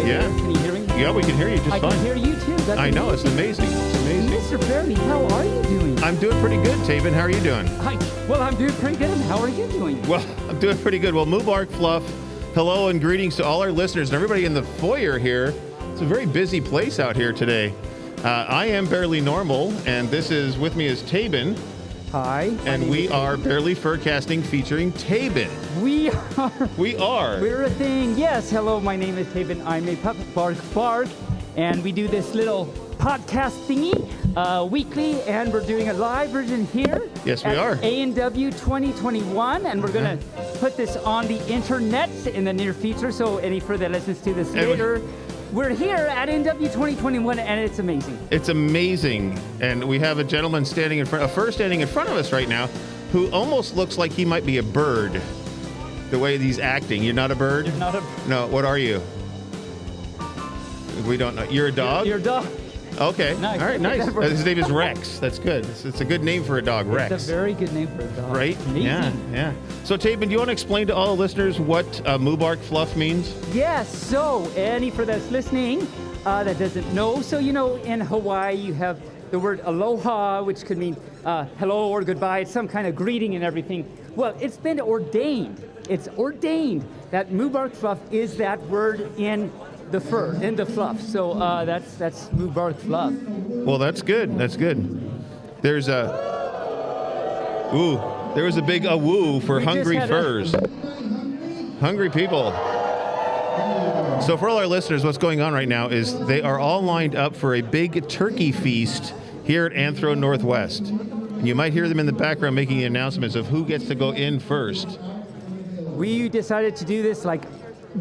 Yeah. Can you hear me? Yeah, we can hear you just fine. I can hear you too. That's I know, it's amazing. It's amazing. Mr. Barely, how are you doing? I'm doing pretty good, Taven. How are you doing? Well, I'm doing pretty good. How are you doing? Well, I'm doing pretty good. Well, Moobarkfluff, hello and greetings to all our listeners and everybody in the foyer here. It's a very busy place out here today. I am Barely Normal, and this is with me is Taben. Hi. And we are Barely Furcasting featuring Taben. We are. We're a thing. Yes. Hello, my name is Taben. I'm a puppet bark, and we do this little podcast thingy weekly, and we're doing a live version here. Yes, we are. ANW 2021, and we're going to put this on the internet in the near future, so any further listens to this later. We're here at ANW 2021, and it's amazing. It's amazing, and we have a gentleman standing in front of us right now, who almost looks like he might be a bird. The way he's acting. You're not a bird? You're not a bird. No, what are you? We don't know. You're a dog? You're a dog. Okay. Nice. All right, nice. His name is Rex. That's good. It's a good name for a dog, Rex. It's a very good name for a dog. Right? Amazing. Yeah. So, Taben, do you want to explain to all the listeners what Moobarkfluff means? Yes. So, any for that's listening that doesn't know, so in Hawaii you have the word aloha, which could mean hello or goodbye. It's some kind of greeting and everything. Well, it's been ordained. It's ordained that Moobarkfluff is that word in the fur, in the fluff. So that's Moobarkfluff. Well, that's good. That's good. There was a big woo for hungry furs. Hungry people. So for all our listeners, what's going on right now is they are all lined up for a big turkey feast here at AnthroNorthwest. And you might hear them in the background making the announcements of who gets to go in first. We decided to do this like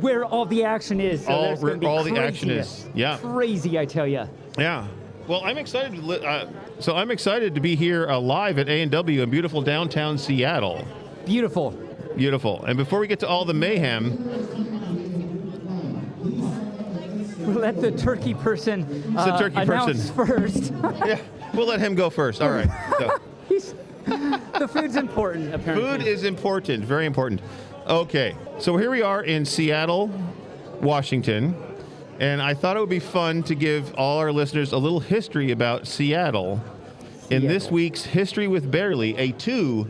where all the action is. So all the action is. Yeah. Crazy, I tell you. Yeah. Well, I'm excited. I'm excited to be here live at A&W in beautiful downtown Seattle. Beautiful. And before we get to all the mayhem, we'll let the turkey person announce first. Yeah, we'll let him go first. All right. So. The food's important, apparently. Food is important, very important. Okay, so here we are in Seattle, Washington, and I thought it would be fun to give all our listeners a little history about Seattle. In this week's History with Barely, a two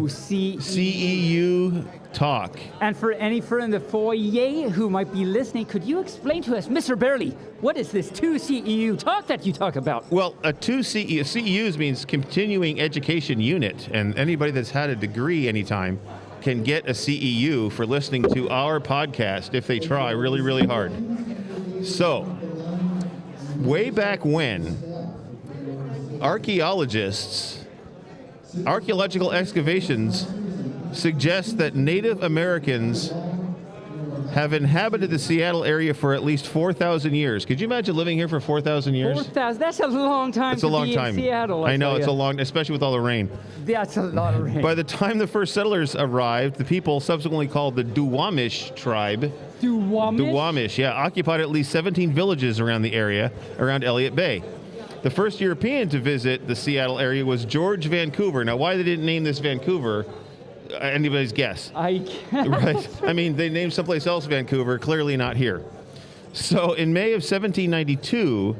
CEU talk. And for any friend in the foyer who might be listening, could you explain to us, Mr. Barely, what is this 2 CEU talk that you talk about? Well, a 2 CEUs means continuing education unit, and anybody that's had a degree anytime can get a CEU for listening to our podcast if they try really, really hard. So, way back when, archaeological excavations suggest that Native Americans have inhabited the Seattle area for at least 4,000 years. Could you imagine living here for 4,000 years? 4,000, that's a long time to be in Seattle. I know, it's a long, especially with all the rain. That's a lot of rain. By the time the first settlers arrived, the people subsequently called the Duwamish tribe. Duwamish, yeah, occupied at least 17 villages around the area, around Elliott Bay. The first European to visit the Seattle area was George Vancouver. Now, why they didn't name this Vancouver, anybody's guess. I guess. Right? I mean, they named someplace else Vancouver, clearly not here. So in May of 1792,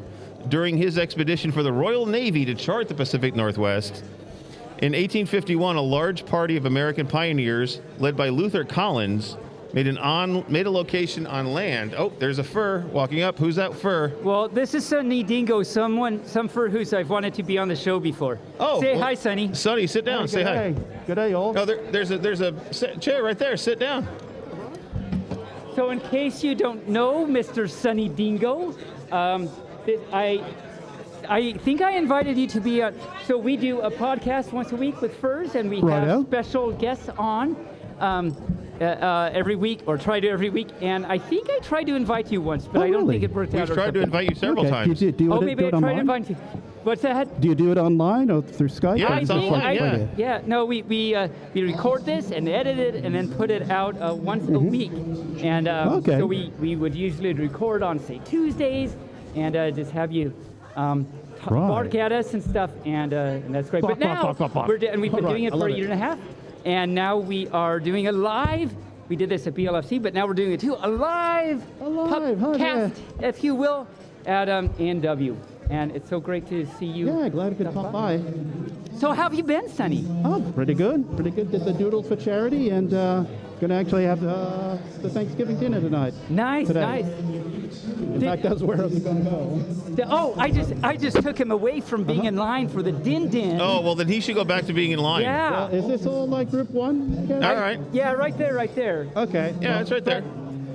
during his expedition for the Royal Navy to chart the Pacific Northwest, in 1851, a large party of American pioneers, led by Luther Collins, made a location on land. Oh, there's a fur walking up. Who's that fur? Well, this is Sonny Dingo, some fur who's I've wanted to be on the show before. Oh, say hi, Sonny. Sonny, sit down. Say hi. Good day, all. Oh, there's a chair right there. Sit down. So, in case you don't know, Mr. Sonny Dingo, I think I invited you to be on. So we do a podcast once a week with furs, and we have special guests on. Every week, or try to every week, and I think I tried to invite you once, but I don't think it worked out. We've tried to invite you several times. Do you maybe I tried to invite you. What's that? Do you do it online or through Skype? Yeah, it's online. Yeah. No, we record this and edit it and then put it out once a week, and so we would usually record on say Tuesdays, and just have you bark at us and stuff, and that's great. But now we've been doing it for a year and a half. And now we are doing it live We did this at BLFC, but now we're doing it too. A live podcast, if you will, at ANW. And it's so great to see you. Yeah, glad I could pop by. So how have you been, Sonny? Oh, pretty good. Pretty good. Did the doodles for charity, and gonna actually have the Thanksgiving dinner tonight. Nice, today. nice. In fact, that's where I was gonna go. Oh, I just took him away from being in line for the din. Oh, well, then he should go back to being in line. Yeah. Is this all like group one? Okay. All right. Yeah, right there. Okay. Yeah, it's right there.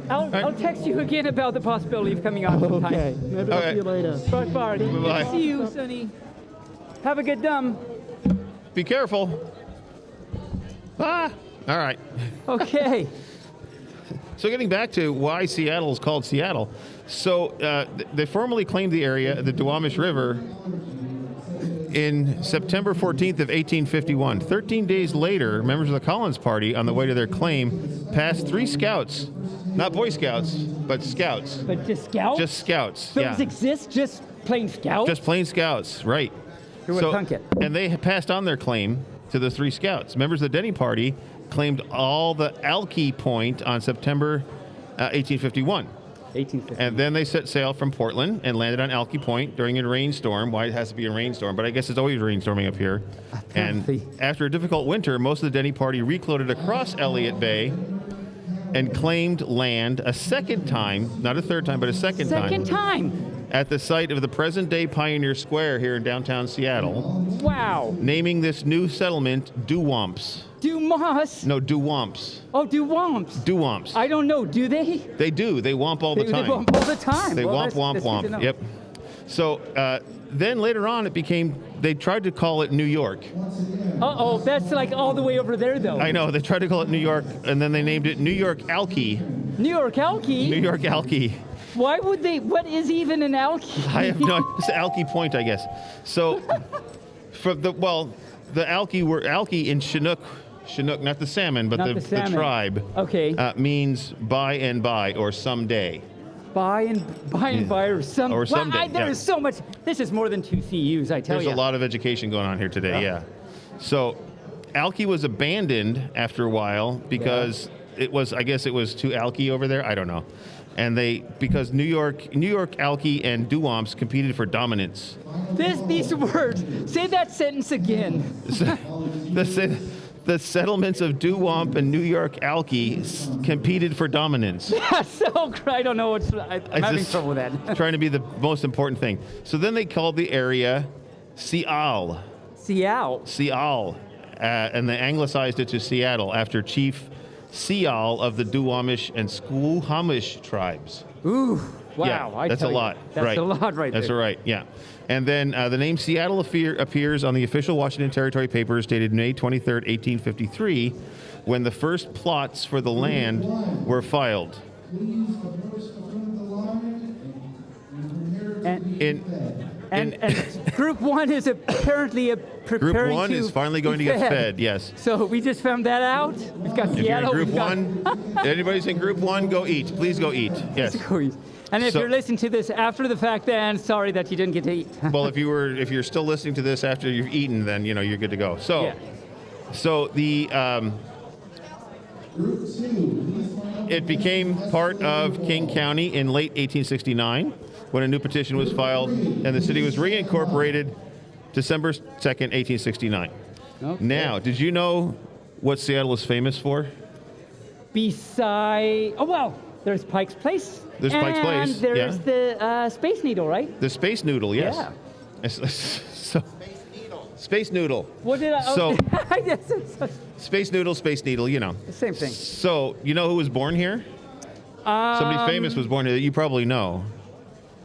I'll text you again about the possibility of coming on sometime. Okay. Maybe I'll see you later. Bye, Barty. Bye-bye. Good to see you, Sonny. Have a good dumb. Be careful. Ah. All right. Okay. So getting back to why Seattle is called Seattle. So they formally claimed the area, the Duwamish River, in September 14th of 1851. 13 days later, members of the Collins Party, on the way to their claim, passed 3 scouts. Not Boy Scouts, but scouts. But just scouts? Just scouts, Those exist? Just plain scouts? Just plain scouts, right. Who would thunk it? And they passed on their claim to the 3 scouts. Members of the Denny Party claimed all the Alki Point on September 1851. 1850. And then they set sail from Portland and landed on Alki Point during a rainstorm. Why it has to be a rainstorm, but I guess it's always rainstorming up here. Apparently. And after a difficult winter, most of the Denny Party recloaded across Elliott Bay and claimed land a second time, not a third time, but a second time, at the site of the present-day Pioneer Square here in downtown Seattle, Wow. naming this new settlement Duwamps. Dumas? No, Duwamps. Oh, Duwamps. Duwamps. I don't know. Do they? They do. They womp all the time. They womp all the time. They Well, womp, that's womp, good to womp. know. Yep. So then later on, they tried to call it New York. Uh-oh, that's like all the way over there, though. I know. They tried to call it New York, and then they named it New York Alki. New York Alki? New York Alki. Why would they? What is even an Alki? I have no. It's Alki Point, I guess. So, the Alki were Alki in Chinook, not the salmon, but the tribe. Okay. Means by and by or someday. By and by or some. Or someday. There is so much. This is more than 2 CUs, I tell you. There's a lot of education going on here today. Yeah. So, Alki was abandoned after a while because it was. I guess it was too Alki over there. I don't know. And because New York Alki and Duwamps competed for dominance. These words. Say that sentence again. The settlements of Duwamp and New York Alki competed for dominance. That's so great. I don't know I'm having trouble with that. Trying to be the most important thing. So then they called the area Seattle. Seattle. And they anglicized it to Seattle after Chief Seal of the Duwamish and Squamish tribes. Ooh, wow. Yeah, that's a lot. That's a lot right there. That's right, yeah. And then the name Seattle appears on the official Washington Territory papers dated May 23rd, 1853, when the first plots for the land were filed. And Group 1 is apparently preparing Group 1 is finally going to get fed, yes. So we just found that out. We've got If Seattle. you're in Group 1, anybody's in Group 1, go eat. Please go eat. Yes. Go eat. And if you're listening to this after the fact, then sorry that you didn't get to eat. Well, if you're still listening to this after you've eaten, then you're good to go. So, yeah. It became part of King County in late 1869 when a new petition was filed, and the city was reincorporated December 2nd, 1869. Okay. Now, did you know what Seattle is famous for? There's Pike's Place. There's Pike's Place. And there's the Space Needle, right? The Space Noodle, yes. Yeah. Space Noodle. What did I? So, Space Noodle, Space Needle, The same thing. So, you know who was born here? Somebody famous was born here that you probably know.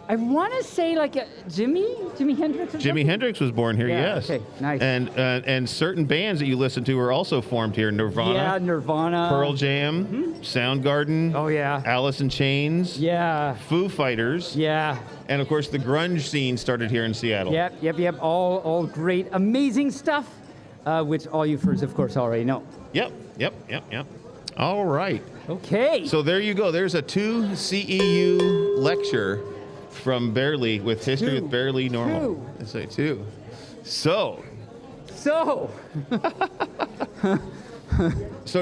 I want to say like Jimi Hendrix. Jimi Hendrix was born here, yes. Okay, nice. And certain bands that you listen to were also formed here. Nirvana. Yeah, Nirvana. Pearl Jam. Soundgarden. Oh yeah. Alice in Chains. Yeah. Foo Fighters. Yeah. And of course the grunge scene started here in Seattle. Yep. All great, amazing stuff, which all you Furs, of course, already know. Yep. All right. Okay. So there you go. There's a 2 CEU lecture from Barely with History with Barely Normal. Let's say 2. So, So,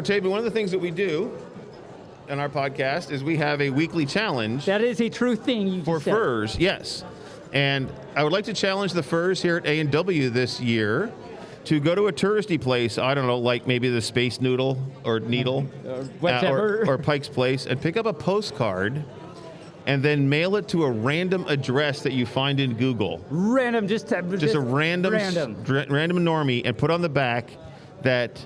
Taby, one of the things that we do on our podcast is we have a weekly challenge That is a true thing you for just said. furs. Yes, and I would like to challenge the furs here at A&W this year to go to a touristy place. I don't know, like maybe the Space Noodle or Needle, whatever. or Pike's Place, and pick up a postcard. And then mail it to a random address that you find in Google. Random, just a random normie, and put on the back that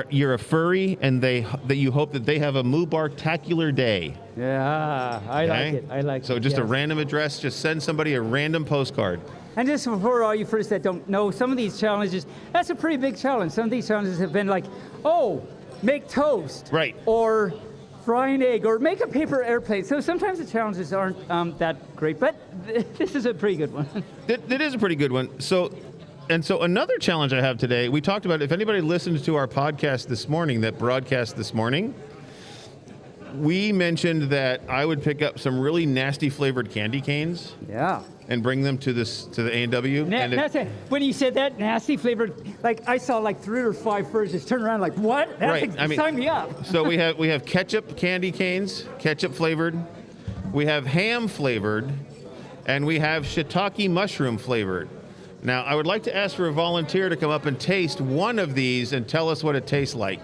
you're a furry and that you hope that they have a Moobarkfluff day. Yeah, I like it. I like it. So just a yes. random address. Just send somebody a random postcard. And just for all you furs that don't know, some of these challenges, that's a pretty big challenge. Some of these challenges have been like, oh, make toast. Right. Or fry an egg, or make a paper airplane. So sometimes the challenges aren't that great, but this is a pretty good one. That is a pretty good one. So another challenge I have today, we talked about, if anybody listened to our podcast this morning, that broadcast this morning, we mentioned that I would pick up some really nasty flavored candy canes. Yeah. And bring them to the A&W. When you said that, nasty flavored, like I saw like 3 or 5 furs just turn around like, what? Sign me up. So we have ketchup candy canes, ketchup flavored. We have ham flavored, and we have shiitake mushroom flavored. Now, I would like to ask for a volunteer to come up and taste one of these and tell us what it tastes like.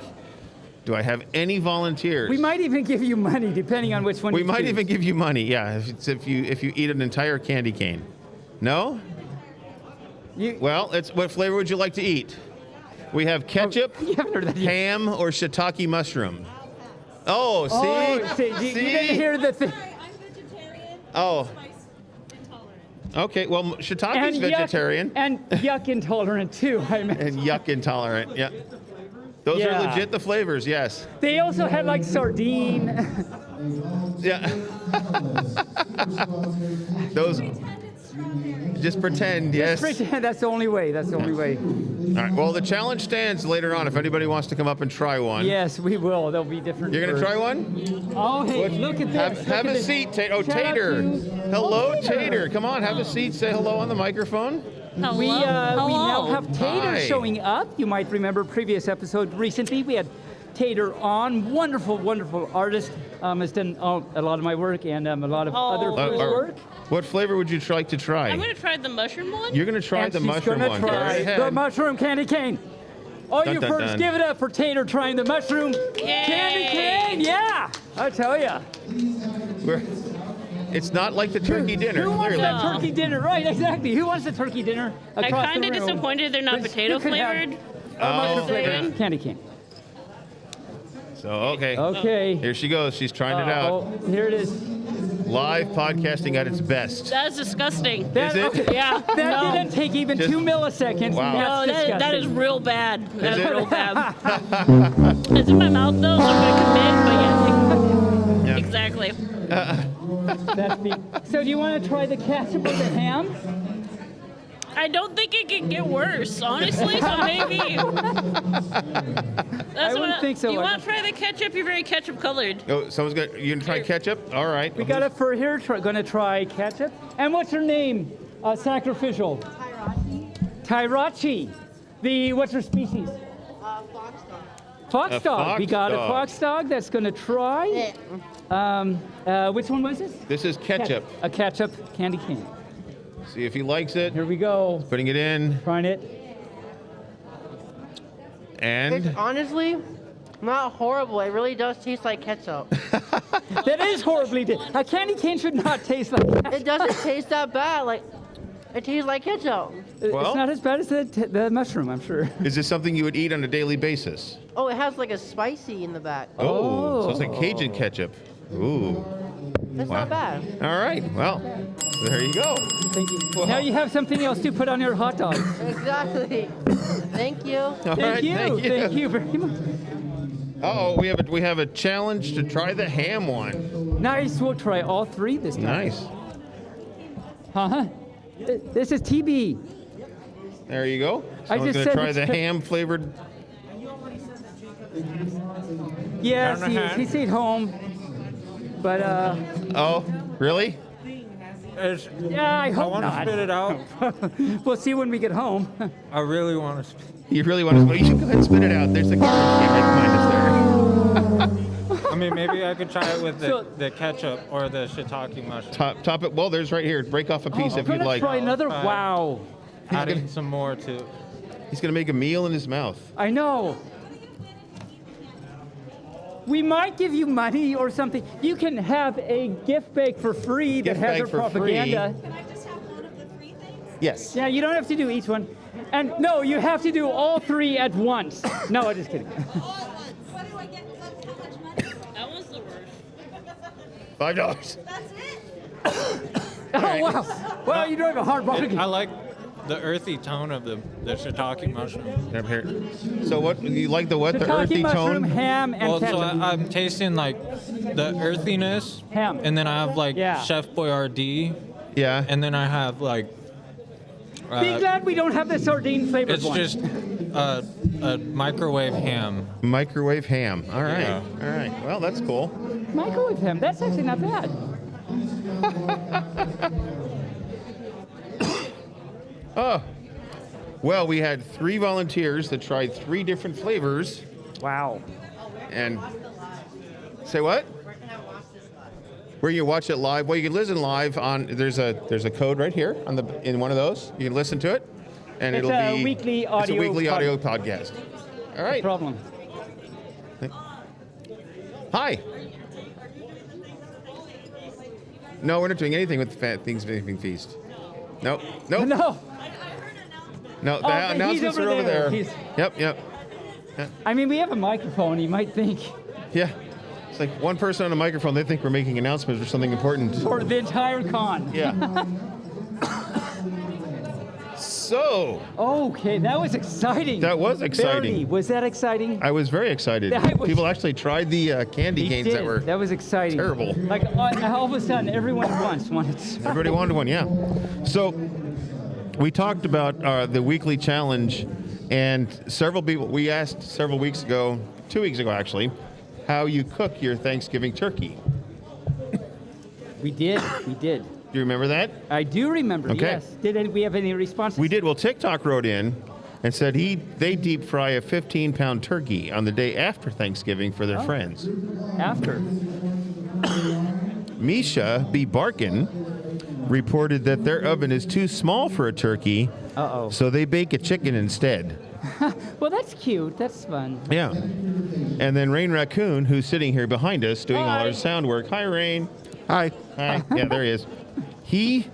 Do I have any volunteers? We might even give you money depending on which one we you might choose. even give you money, yeah, if you eat an entire candy cane. No? Well, what flavor would you like to eat? We have ketchup, ham, or shiitake mushroom. Oh, see? You didn't hear the thing. I'm vegetarian. Oh. Spice intolerant. Okay, well, shiitake's vegetarian. And yuck intolerant too, I imagine. And yuck intolerant, yeah. Those are legit the flavors, yes. They also had like sardine. Yeah. Those. Just pretend, yes. Just pretend, that's the only way. That's the only way. All right, well, the challenge stands later on if anybody wants to come up and try one. Yes, we will. There'll be different. You're going to try one? Oh, hey, look at this. Have a seat, Tater. Oh, Tater. Hello, Tater. Come on, have a seat. Say hello on the microphone. Hello. We now have Tater Hi. showing up. You might remember previous episode recently. We had Tater on. Wonderful, wonderful artist. Has done a lot of my work and a lot of other people's work. What flavor would you like to try? I'm going to try the mushroom one. You're going to try And the she's mushroom gonna one. try Go right ahead. the mushroom candy cane. All Dun, you dun, first, dun. give it up for Tater trying the mushroom candy cane. Yeah, I tell ya. It's not like the turkey dinner, Who wants clearly. that turkey dinner? Right, exactly. Who wants the turkey dinner? I'm across kind the of room? disappointed they're not Let's- potato you could have- flavored. mushroom flavored Saying. candy cane. So, okay. Okay. Here she goes. She's trying it out. Oh, here it is. Live podcasting at its best. That's disgusting. That, Is it? okay. Yeah. That no. didn't take even Just- 2 milliseconds. Wow. No, That's disgusting. that is real bad. That's it? real bad. It's in my mouth though, so I'm gonna commit. But yeah, Yeah. exactly. That's the, so do you want to try the ketchup or the ham? I don't think it could get worse, honestly. So maybe. That's I wouldn't think so. You want to try the ketchup? You're very ketchup colored. Oh, you gonna try ketchup? All right. We got a fur here. Going to try ketchup. And what's her name? Sacrificial. Tyrachi. What's her species? Fox A dog. fox We got dog. a fox dog that's going to try. Which one was this? This is ketchup. A ketchup candy cane. See if he likes it. Here we go. Putting it in. Trying it. And It's honestly not horrible. It really does taste like ketchup. That is horribly a candy cane should not taste like that. It doesn't taste that bad. Like, it tastes like ketchup. Well- It's not as bad as the mushroom, I'm sure. is this something you would eat on a daily basis? Oh, it has like a spicy in the back. Oh, so it's like Cajun ketchup. Ooh. It's Wow. not bad. All right. Well, there you go. Thank you. Well- Now you have something else to put on your hot dog. Exactly. Thank you. All Thank right. you. Thank you very much. Oh, we have a challenge to try the ham one. Nice. We'll try all 3 this time. Nice. Uh-huh. This is TB. There you go. I Someone's just gonna said try it's the pe- ham flavored. Yes, he's at home. But Oh, really? yeah, I hope I want to not. spit it out. We'll see when we get home. I really want to spit. You really want to? You should go ahead and spit it out. There's the garbage can right behind us there. I mean, Okay, maybe I could try it with So- the ketchup or the shiitake mushroom. Top it. Well, there's right here. Break off a piece I'm if you'd gonna like. try another. Fine. Wow. Adding some more to. He's gonna make a meal in his mouth. I know. We might give you money or something. You can have a gift bag for free Gift that has bag our for propaganda. Can I just have one of the 3 things? Yes. Yeah, you don't have to do each one. And no, you have to do all 3 at once. No, I'm just kidding. All at once. What do I get? How much money? That was the worst. $5. That's it? Oh, wow. Well, you're doing a hard bargain. I like the earthy tone of the shiitake mushroom. Up here. So what? You like the what? The Shiitake earthy mushroom, tone? ham, and Well, so ketchup. I'm tasting like the earthiness, Ham. and then I have like Yeah. Chef Boyardee, Yeah. and then I have like. Be glad we don't have the sardine flavored It's one. just a microwave ham. Microwave ham. All right. Yeah. All right. Well, that's cool. Microwave ham. That's actually not bad. Oh. Well, we had 3 volunteers that tried 3 different flavors, Wow. and say what? Where you watch it live? Well, you can listen live on. There's a code right here on in one of those. You can listen to it, and It's it'll a be weekly It's a audio weekly pod- audio podcast. All right. No problem. Hi. No, we're not doing anything with Thanksgiving feast. Nope. Nope. No. No, the Oh, he's announcements over are over there. there. He's- Yep. I mean, we have a microphone. You might think Yeah. It's like one person on a microphone, they think we're making announcements or something important. for the entire con. Yeah. So, Okay, that was exciting. That was exciting. Bernie, was that exciting? I was very excited. I was- People actually tried the candy He canes did. that were, That was exciting. terrible. Like all of a sudden, everyone wanted to. everybody wanted one, yeah. So, we talked about the weekly challenge, and several people, we asked several weeks ago, 2 weeks ago actually, how you cook your Thanksgiving turkey. We did. We did. Do you remember that? I do remember. Okay. Yes. Did we have any responses? We did. Well, TikTok wrote in and said they deep fry a 15-pound turkey on the day after Thanksgiving for their friends. After. Misha B. Barkin reported that their oven is too small for a turkey, Uh-oh. so they bake a chicken instead. Well, that's cute. That's fun. Yeah. And then Rain Raccoon, who's sitting here behind us doing all Hi. our sound work. Hi, Rain. Hi. Hi. Yeah, there he is. He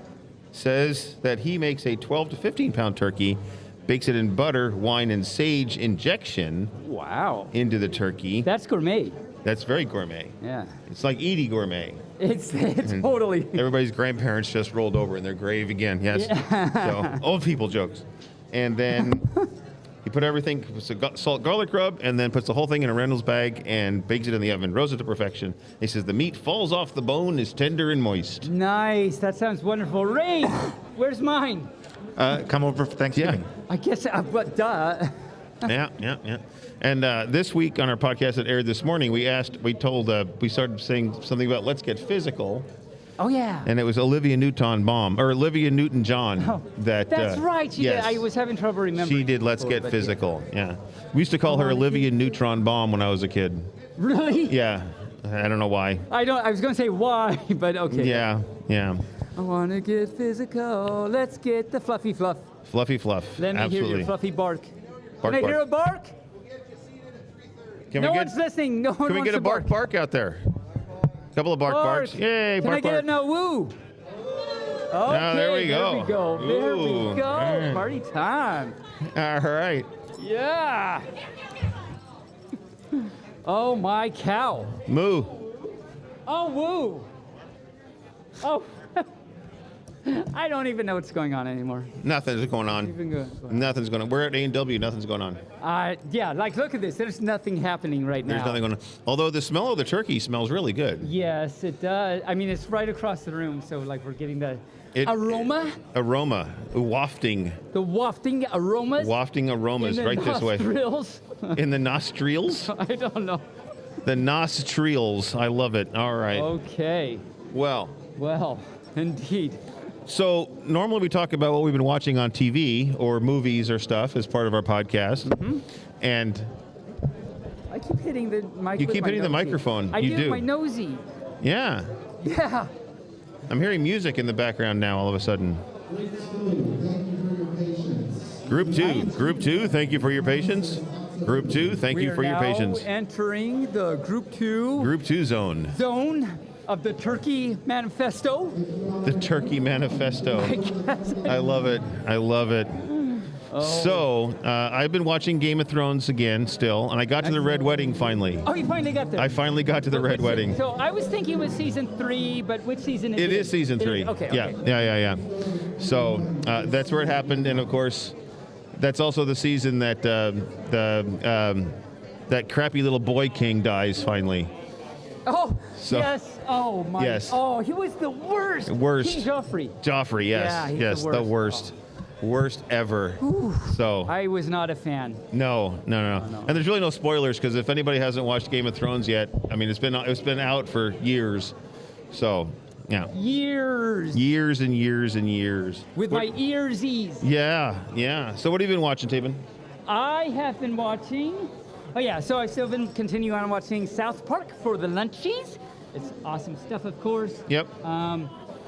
says that he makes a 12 to 15-pound turkey, bakes it in butter, wine, and sage injection Wow. into the turkey. That's gourmet. That's very gourmet. Yeah. It's like Edie gourmet. It's totally. Everybody's grandparents just rolled over in their grave again. Yes. So old people jokes. And then he put everything, puts a salt garlic rub, and then puts the whole thing in a Reynolds bag and bakes it in the oven, roasts it to perfection. He says the meat falls off the bone, is tender and moist. Nice. That sounds wonderful. Ray, where's mine? Come over for Thanksgiving. Yeah. I guess, but duh. Yeah. And this week on our podcast that aired this morning, we started saying something about let's get physical. Oh, yeah. And it was Olivia Newton-John. Oh, that. that's right. She yes. did. I was having trouble remembering. She did Let's before, Get but Physical, yeah. We used to call her wanna Olivia Neutron Bomb when I was a kid. Yeah. Really? Yeah, I don't know why. I was going to say why, but okay. Yeah. I want to get physical. Let's get the fluffy fluff. Fluffy fluff, Let me absolutely. hear your fluffy bark. Bark, Can I bark. hear a bark? Can No we one's get, listening. No one can we wants get to a bark out there? Couple of barks. Yay, Can I bark, get bark. a no woo? Okay, there we go. There we go. There Ooh, we go. yeah. Party time. All right. Yeah. Oh my cow. Moo. Oh woo. Oh. I don't even know what's going on anymore. Nothing's going on. Even good. Nothing's going on. We're at A&W. Nothing's going on. Yeah, like look at this. There's nothing happening right now. There's nothing going on. Although the smell of the turkey smells really good. Yes, it does. I mean, it's right across the room, so like we're getting the It- aroma, Aroma. Wafting. the wafting aromas. Wafting aromas in the right this way. nostrils. In the nostrils? I don't know. The nostrils. I love it. All right. Okay. Well, Indeed. so normally we talk about what we've been watching on TV or movies or stuff as part of our podcast. Mm-hmm. And keep hitting the mic. You with keep my hitting the nosy. microphone. I You do. do. My nosy. Yeah. Yeah. I'm hearing music in the background now all of a sudden. Group 2. Group 2, thank you for your patience. Group 2, thank you for your patience. We are now entering the Group 2 Group 2 zone. of the Turkey Manifesto. The Turkey Manifesto. I love it. I love it. So, I've been watching Game of Thrones again still, and I got to the Red Wedding finally. Oh, you finally got there. I finally got to the Red Wedding. So I was thinking it was season 3, but which season is it? It is season 3. Okay. Yeah. So that's where it happened, and of course, that's also the season that that crappy little boy king dies finally. Oh, So- yes. Oh, my. Yes. Oh, he was the worst. Worst. King Joffrey. Joffrey, yes, Yeah, he's yes, the the worst. worst ever. So I was not a fan. no. And there's really no spoilers because if anybody hasn't watched Game of Thrones yet, I mean it's been out for years. So yeah, years and years and years. With my earsies. Yeah. So what have you been watching, Taven? I have been watching. Oh yeah, so I've still been continuing on watching South Park for the lunchies. It's awesome stuff, of course. Yep.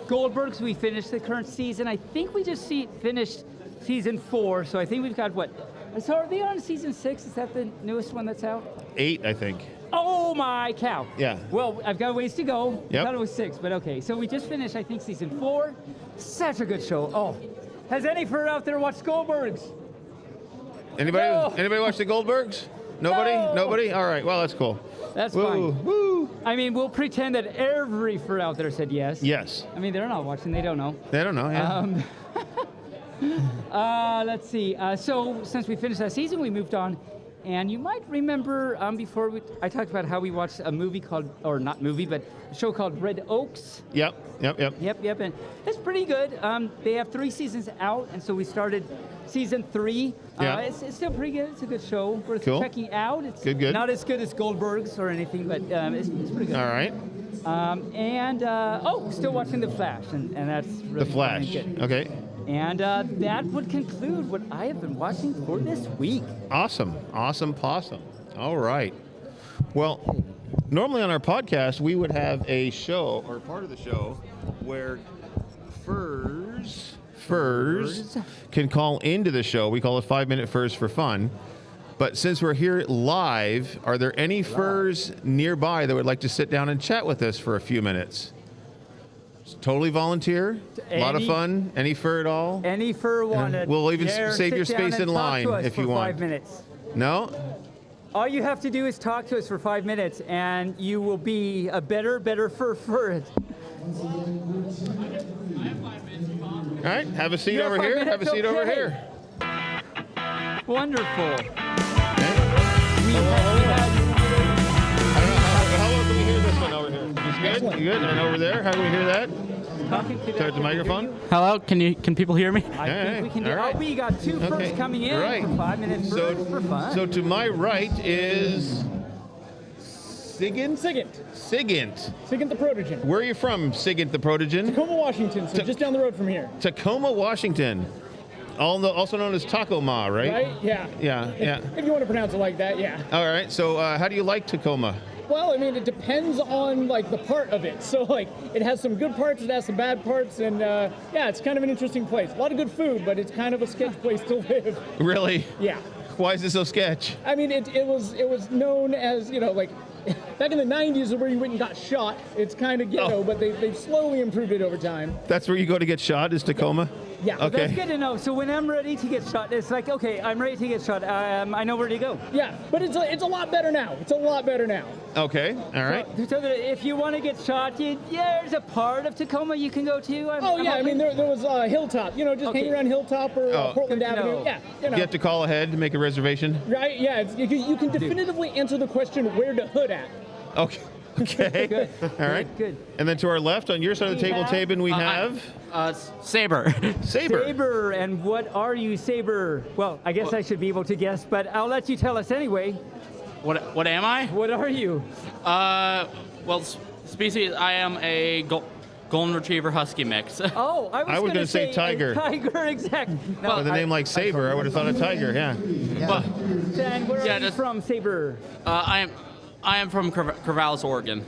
Goldbergs, we finished the current season. I think we just finished season 4, so I think we've got what? So are they on season 6? Is that the newest one that's out? 8, I think. Oh my cow! Yeah. Well, I've got ways to go. Yep. I thought it was 6, but okay. So we just finished, I think, season 4. Such a good show. Oh, has any fur out there watched Goldbergs? Anybody? No. Anybody watch the Goldbergs? Nobody? No. Nobody? All right. Well, that's cool. That's Woo. fine. Woo. I mean, we'll pretend that every fur out there said yes. Yes. I mean, they're not watching. They don't know. They don't know. Yeah. Let's see. So since we finished that season, we moved on. And you might remember before I talked about how we watched a movie called, or not movie, but a show called Red Oaks. Yep. Yep, and it's pretty good. They have 3 seasons out, and so we started season 3. Yeah. It's still pretty good. It's a good show worth Cool. checking out. It's Good. not as good as Goldberg's or anything, but it's pretty good. All right. Still watching The Flash, and that's really The Flash. fun and good. Okay. And that would conclude what I have been watching for this week. Awesome possum. All right. Well, normally on our podcast, we would have a show, or part of the show, where furs can call into the show. We call it 5-Minute Furs for Fun. But since we're here live, are there any furs nearby that would like to sit down and chat with us for a few minutes? It's totally volunteer. A lot of fun. Any fur at all? Any fur wanted. We'll even Dare save your sit down space and in talk line to us if you for want. 5 minutes. No? All you have to do is talk to us for 5 minutes, and you will be a better fur. All right, have a seat You have over 5 here. minutes? Have a seat over Okay. here. Wonderful. I don't know, how well can we hear this one over here? It's good? You good? And over there, how can we hear that? Talking to Start the microphone. Hello, can people hear me? I think we can do. all right. Oh, we got 2 furs Okay, coming in right. for 5 minutes for fun. So to my right is Sigint? Sigint the Protogen. Where are you from, Sigint the Protogen? Tacoma, Washington, so just down the road from here. Tacoma, Washington. Also known as Taco Ma, right? Right? Yeah. Yeah. If you want to pronounce it like that, yeah. All right, so how do you like Tacoma? Well, I mean, it depends on, like, the part of it. So, like, it has some good parts, it has some bad parts, and, yeah, it's kind of an interesting place. A lot of good food, but it's kind of a sketch place to live. Really? Yeah. Why is it so sketch? I mean, it was known as, like, back in the 90s is where you went and got shot. It's kind of ghetto, but they've slowly improved it over time. That's where you go to get shot, is Tacoma? Yeah. Okay. That's good to know. So when I'm ready to get shot, it's like, okay, I'm ready to get shot. I know where to go. Yeah, but it's a lot better now. It's a lot better now. Okay, all right. So that if you want to get shot, there's a part of Tacoma you can go to. I mean, there was Hilltop. Just hanging around Hilltop or Portland Good to Avenue. know. Yeah, You have to call ahead to make a reservation? Right, yeah. You can definitively answer the question, where to hood at. Okay. Good. All right. Good. And then to our left, on your side of the table, Tabin, we have Saber. Saber. Saber, and what are you, Saber? Well, I guess I should be able to guess, but I'll let you tell us anyway. What am I? What are you? Species, I am a golden retriever husky mix. Oh, I was going to say a tiger. Tiger, exactly. With a name like Saber, I would have thought a tiger, yeah. And where Yeah, are you just- from, Saber? I am from Corvallis, Oregon.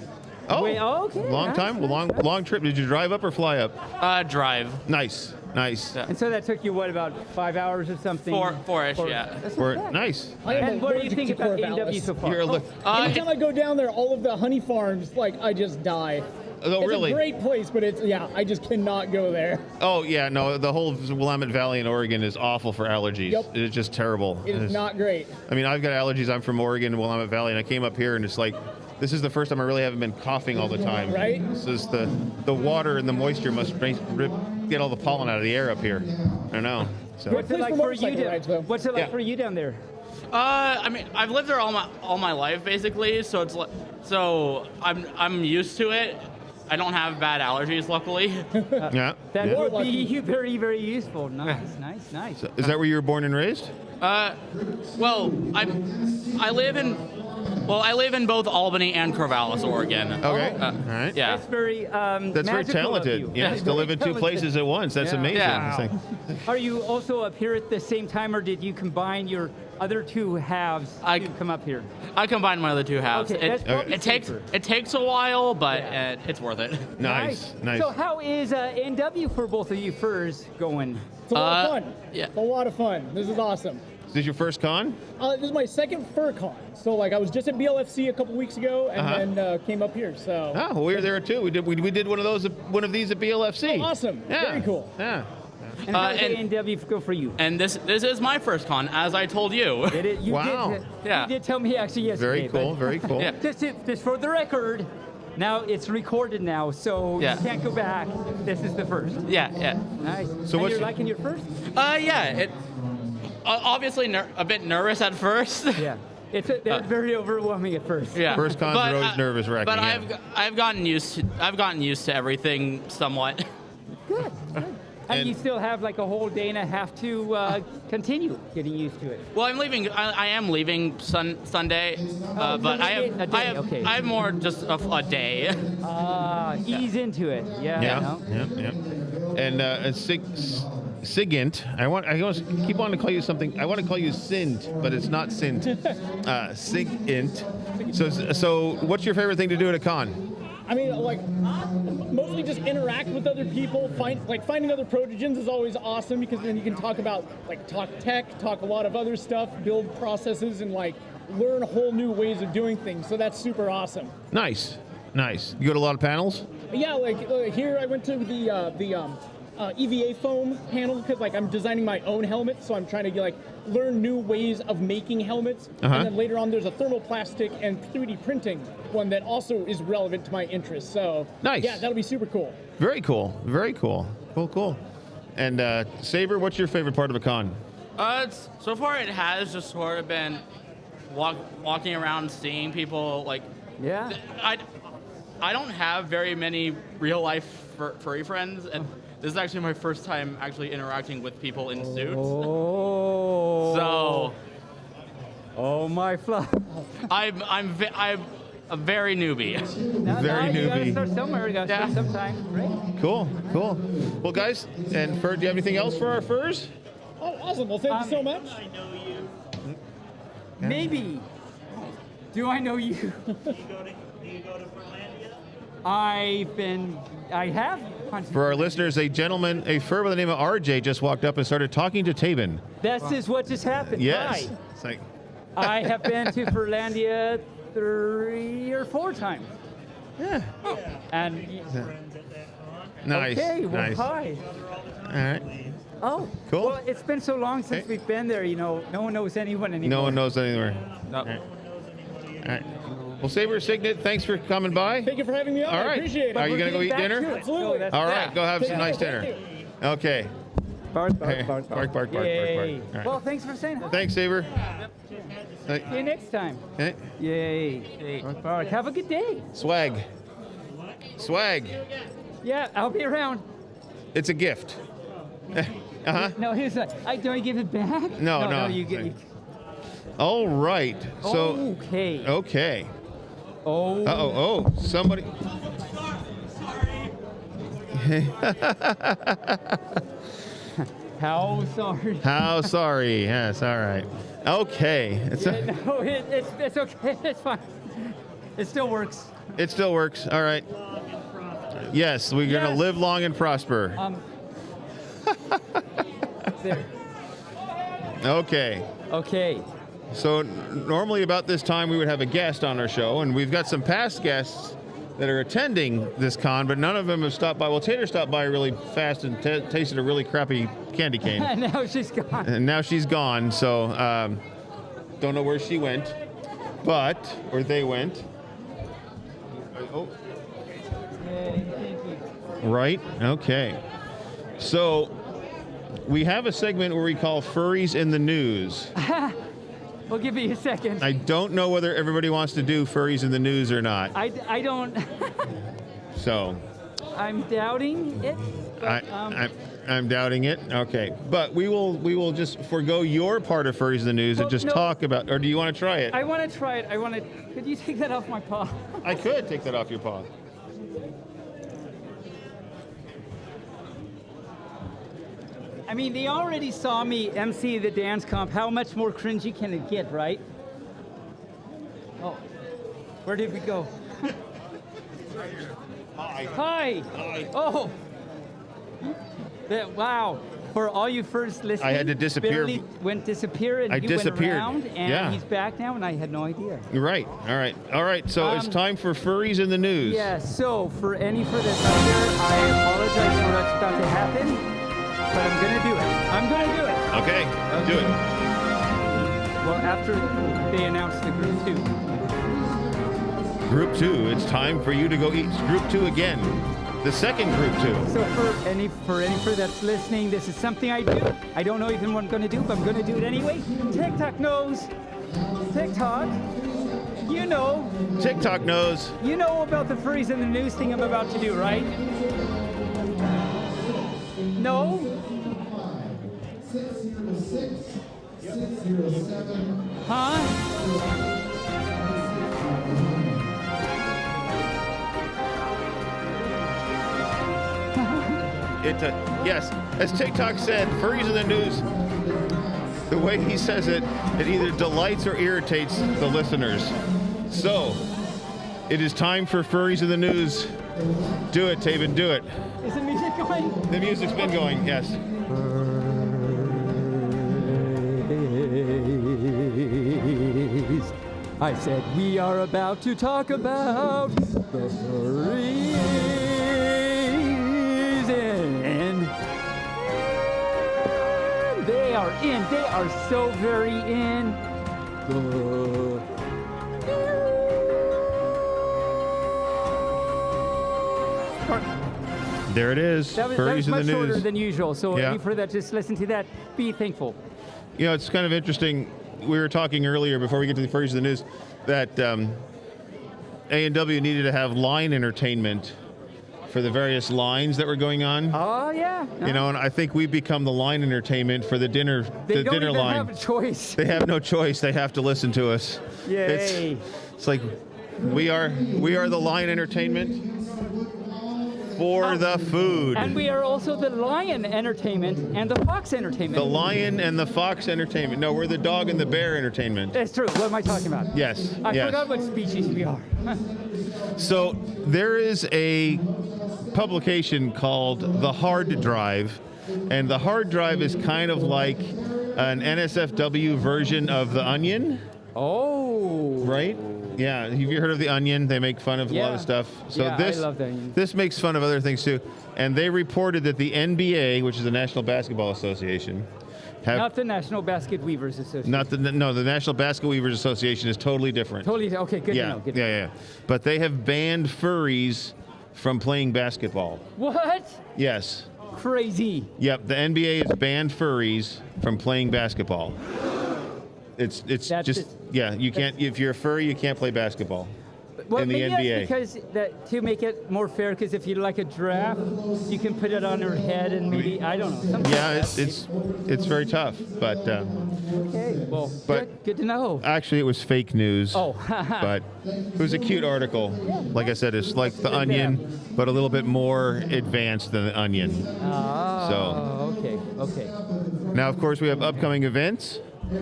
Oh, Wait, okay. long nice, time, nice. long trip. Did you drive up or fly up? Drive. Nice. And so that took you, what, about 5 hours or something? Four-ish, yeah. That's Or not bad. nice. I am And what do you allergic think to about Corvallis. A&W so far? Here, look. Anytime I go down there, all of the honey farms, like, I just die. Oh, It's really? a great place, but I just cannot go there. Oh, yeah, no, the whole Willamette Valley in Oregon is awful for allergies. Yep. It's just terrible. It is not great. I mean, I've got allergies. I'm from Oregon, Willamette Valley, and I came up here, and it's like, this is the first time I really haven't been coughing all the time. Right? This is the water and the moisture must get all the pollen out of the air up here. I don't know. So. What's it Place like for for you? motorcycle rides, though. What's it like Yeah. for you down there? I mean, I've lived there all my life basically, so it's like, so I'm used to it. I don't have bad allergies, luckily. Yeah. That yeah. would lucky. be very, very useful. Nice. So, is that where you were born and raised? Well, I live in both Albany and Corvallis, Oregon. Okay. All right. Yeah. That's very That's very magical of talented. you. Yes, to live in two Talented. places at once. That's Yeah. amazing. Yeah. It's like- Are you also up here at the same time, or did you combine your other two halves I- to come up here? I combined my other two halves. Okay, that's probably safer. It takes a while, but it's worth it. Nice. So how is A&W for both of you furs going? It's a lot of fun. yeah. It's a lot of fun. This is awesome. Is this your first con? This is my second FurCon. So, like, I was just at BLFC a couple weeks ago, and then came up here. So, Oh, well, we were there too. We did one of these at BLFC. Oh, awesome. Yeah. Very cool. Yeah. And how did and- A&W go for you? And this is my first con, as I told you. Did it? You Wow. Did, Yeah. You did tell me actually yesterday. Very cool. but- Very cool. Yeah. Just for the record, now it's recorded now, so Yeah. you can't go back. This is the first. Yeah. Nice. So and what's you're your- liking your first? Yeah. It obviously a bit nervous at first. Yeah. They're very overwhelming at first. Yeah. First cons are always nervous-wracking, But yeah. I've gotten used to everything somewhat. Good. And And- you still have like a whole day and a half to continue getting used to it. Well, I'm leaving. I am leaving Sunday, but a day, okay. I have more just a day. Ease into it. Yeah. Yeah. no? Yeah. And Sigint, I want to keep wanting to call you something. I want to call you Sint, but it's not Sint. Sigint. So what's your favorite thing to do at a con? I mean, like, mostly just interact with other people. Finding other protogens is always awesome because then you can talk tech, talk a lot of other stuff, build processes, and like learn whole new ways of doing things. So that's super awesome. Nice. You go to a lot of panels? Yeah, like here I went to the EVA foam panel because like I'm designing my own helmet, so I'm trying to learn new ways of making helmets. Uh-huh. And then later on, there's a thermoplastic and 3D printing one that also is relevant to my interests. So Nice. yeah, that'll be super cool. Very cool. Cool. And Saber, what's your favorite part of a con? So far, it has just sort of been walking around, seeing people. Like, Yeah. I don't have very many real life furry friends, and this is actually my first time actually interacting with people in suits. Oh. So Oh my fluff. I'm a very newbie. Very You gotta newbie. start somewhere. You gotta start sometime, right? Cool. Well, guys, and Fur, do you have anything else for our furs? Oh, awesome. Well, thank you so much. Maybe. Do I know you? Do you go to Furlandia? I have hunted. For our listeners, a fur by the name of RJ just walked up and started talking to Tabin. This is what just happened. Yes. Hi. It's like, I have been to Furlandia 3 or 4 times. yeah. And Friends at that con? Nice. okay, well, nice. hi. All right. Oh, Cool. Well, it's been so long since Okay. we've been there. No one knows anyone anymore. No one knows anywhere. No. All right. Well, Saber, Signet, thanks for coming by. Thank you for having me on. All I right. appreciate it. Are you We're going to go getting eat back dinner? to it. Absolutely. that's- All right. yeah. Go have some nice Thank dinner. you. Okay. Bark, Hey, bark, bark, bark, bark. Yay. All right. Well, thanks for saying hi. Thanks, Saber. See you next time. Okay. Yay. Bark, bark. Have a good day. Swag. Yeah, I'll be around. It's a gift. Uh-huh. No, here's do I give it back? No. you get it. All right. So, Okay. okay. Oh. Oh, somebody. How sorry. How sorry. Yes, all right. Okay. It's No, it's okay. It's fine. It still works. it still works. All right. Yes, we're going to Yes. live long and prosper. There. Okay. Okay. So normally about this time we would have a guest on our show, and we've got some past guests that are attending this con, but none of them have stopped by. Well, Tater stopped by really fast and tasted a really crappy candy cane. And now she's gone. And now she's gone, so don't know where she went, or they went. Oh. Yay, thank you. Right, okay. So we have a segment where we call Furries in the News. We'll give you a second. I don't know whether everybody wants to do Furries in the News or not. I don't. So I'm doubting it. But, I'm doubting it. Okay, but we will just forego your part of Furries in the News and just talk about. Or do you want to try it? I want to try it. Could you take that off my paw? I could take that off your paw. I mean, they already saw me MC the dance comp. How much more cringy can it get, right? Oh, where did we go? Hi. Hi. Hi. Oh. Wow. For all you first listening, I had to disappear. Barely went disappear and I you disappeared. went around and Yeah. he's back now and I had no idea. Right. All right. So it's time for Furries in the News. Yeah, so for any further out there, I apologize for what's about to happen, but I'm going to do it. I'm going to do it. Okay. Do it. Well, after they announce the group 2. Group 2. It's time for you to go eat Group 2 again. The second Group 2. So for any further that's listening, this is something I do. I don't know even what I'm going to do, but I'm going to do it anyway. TikTok knows. TikTok. You know. TikTok knows. You know about the Furries in the News thing I'm about to do, right? No? 606-607. Huh? Yes, as TikTok said, Furries in the News, the way he says it, it either delights or irritates the listeners. So, it is time for Furries in the News. Do it, Taven, do it. Is the music going? The music's been going, yes. I said we are about to talk about the furries and they are in. They are so very in. There it is. That was Furries in much the shorter News. than usual. So Yeah. any further, just listen to that. Be thankful. You know, it's kind of interesting. We were talking earlier before we get to the Furries in the News that A&W needed to have line entertainment for the various lines that were going on. Oh yeah. You know, and I think we've become the line entertainment for the dinner. They the don't dinner even line. have a choice. They have no choice. They have to listen to us. Yay. It's like we are the line entertainment for the food. And we are also the Lion Entertainment and the Fox Entertainment. The lion and the fox entertainment. No, we're the dog and the bear entertainment. That's true. What am I talking about? Yes. I yes. forgot what species we are. So there is a publication called The Hard Drive, and The Hard Drive is kind of like an NSFW version of The Onion. Oh. Right? Yeah. Have you heard of The Onion? They make fun of a lot of stuff. So yeah, this, I love The Onion. This makes fun of other things too. And they reported that the NBA, which is the National Basketball Association, Not the National Basket Weavers Association. the National Basket Weavers Association is totally different. Totally. Okay, good to know. Good to know. Yeah. But they have banned furries from playing basketball. What? Yes. Crazy. Yep. The NBA has banned furries from playing basketball. It's you can't, if you're a furry, you can't play basketball Well, in the maybe NBA. that's because to make it more fair, because if you like a giraffe, you can put it on her head and maybe, I don't know. something Yeah, like that. it's very tough, but Okay, well, but- good to know. actually it was fake news. Oh. But it was a cute article. Like I said, it's like The Onion, but a little bit more advanced than The Onion. Oh, okay. Okay. Now, of course, we have upcoming events. We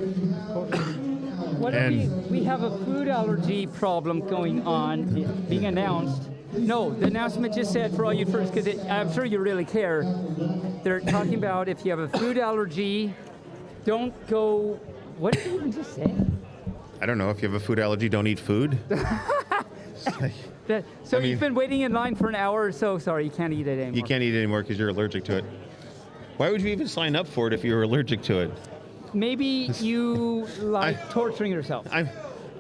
have a food allergy problem going on, being announced. No, the announcement just said for all you first, because I'm sure you really care. They're talking about if you have a food allergy, don't go. What did you even just say? I don't know. If you have a food allergy, don't eat food. You've been waiting in line for an hour or so. Sorry, you can't eat it anymore. You can't eat it anymore because you're allergic to it. Why would you even sign up for it if you were allergic to it? Maybe you like torturing yourself.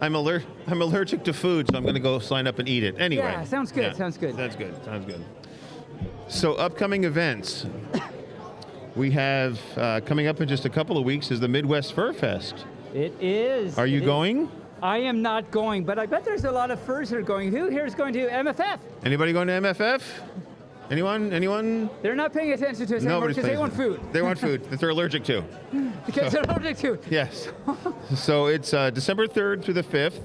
I'm allergic to food, so I'm going to go sign up and eat it anyway. Yeah, sounds good. Yeah. Sounds good. Sounds good. So upcoming events, we have coming up in just a couple of weeks is the Midwest Fur Fest. It is. Are you going? I am not going, but I bet there's a lot of furs that are going. Who here is going to MFF? Anybody going to MFF? Anyone? They're not paying attention to us anymore because they want food. They want food that they're allergic to. Because they're allergic to. Yes. So it's December 3rd through the 5th.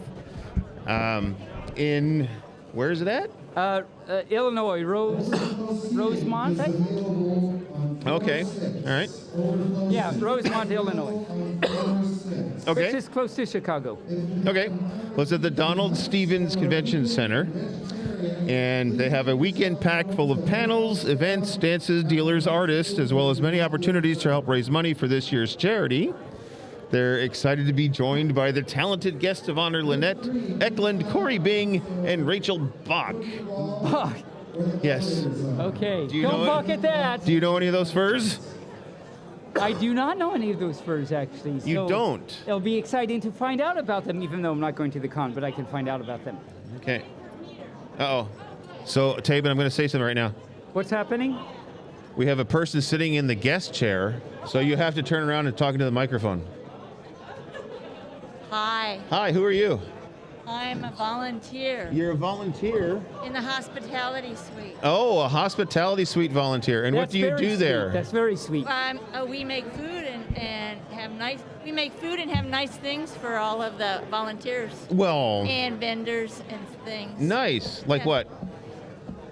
In, where is it at? Illinois, Rosemont, I think? Okay, all right. Yeah, Rosemont, Illinois. Okay. Which is close to Chicago. Okay. Well, it's at the Donald Stevens Convention Center. And they have a weekend pack full of panels, events, dances, dealers, artists, as well as many opportunities to help raise money for this year's charity. They're excited to be joined by the talented guests of honor, Lynette Eklund, Corey Bing, and Rachel Bach. Bach? Yes. Okay. Don't balk at that. Do you know any of those furs? I do not know any of those furs, actually. You don't? It'll be exciting to find out about them, even though I'm not going to the con, but I can find out about them. Okay. Uh-oh. So, Tabin, I'm going to say something right now. What's happening? We have a person sitting in the guest chair, so you have to turn around and talk into the microphone. Hi. Hi, who are you? I'm a volunteer. You're a volunteer? In the hospitality suite. Oh, a hospitality suite volunteer. And what do you do there? That's very sweet. We make food and have nice things for all of the volunteers. Well. And vendors and things. Nice. Like what?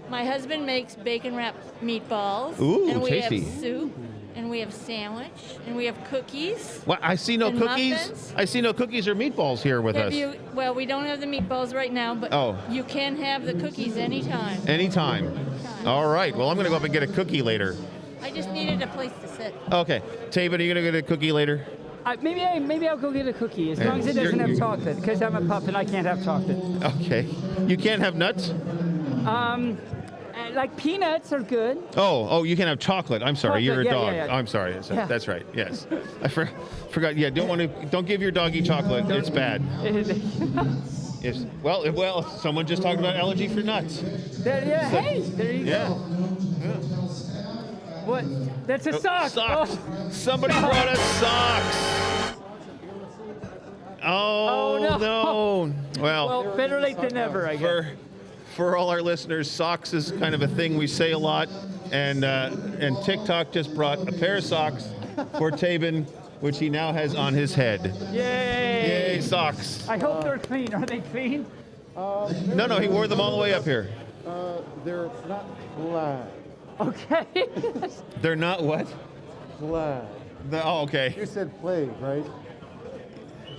My husband makes bacon wrapped meatballs. Ooh, and we tasty. have soup. And we have sandwich, and we have cookies. What? I see no cookies. Muffins. I see no cookies or meatballs here with us. Well, we don't have the meatballs right now, but you can have the cookies anytime. Anytime. All right. Well, I'm going to go up and get a cookie later. I just needed a place to sit. Okay. Tabin, are you going to get a cookie later? Maybe I'll go get a cookie, as long as it doesn't have chocolate, because I'm a pup and I can't have chocolate. Okay. You can't have nuts? Like peanuts are good. Oh, you can have chocolate. I'm sorry, you're a dog. Yeah. I'm sorry. That's right. Yes, I forgot. Yeah, don't give your doggy chocolate. It's bad. Yes. Well, someone just talked about allergy for nuts. Hey, there you go. What? That's a sock. Socks. Oh. Somebody brought us socks. Oh no. Well, better late than never, I guess. For all our listeners, socks is kind of a thing we say a lot, and TikTok just brought a pair of socks for Tabin, which he now has on his head. Yay! Yay, socks. I hope they're clean. Are they clean? No, he wore them all the way up here. They're not black. Okay. They're not what? Black. Okay. You said plague, right?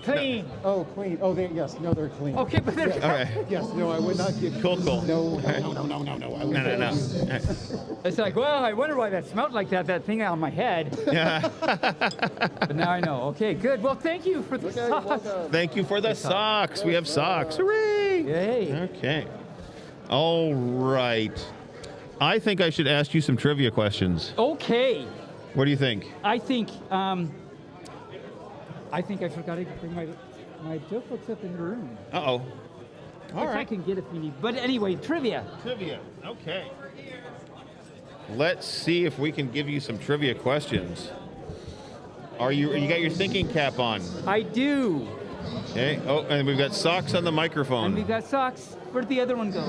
Clean. No. Oh, clean. Oh, they're clean. Okay, but they're okay. Yes, no, I would not give. Cool. No. No. It's like, well, I wonder why that smelled like that thing on my head. Yeah. But now I know. Okay, good. Well, thank you for the socks. Thank you for the socks. We have socks. Hooray! Yay. Okay. All right. I think I should ask you some trivia questions. Okay. What do you think? I think I forgot to bring my joke books up in the room. Uh-oh. All right. I can get if you need. But anyway, trivia. Trivia. Okay. Let's see if we can give you some trivia questions. You got your thinking cap on? I do. Okay. Oh, and we've got socks on the microphone. And we've got socks. Where'd the other one go?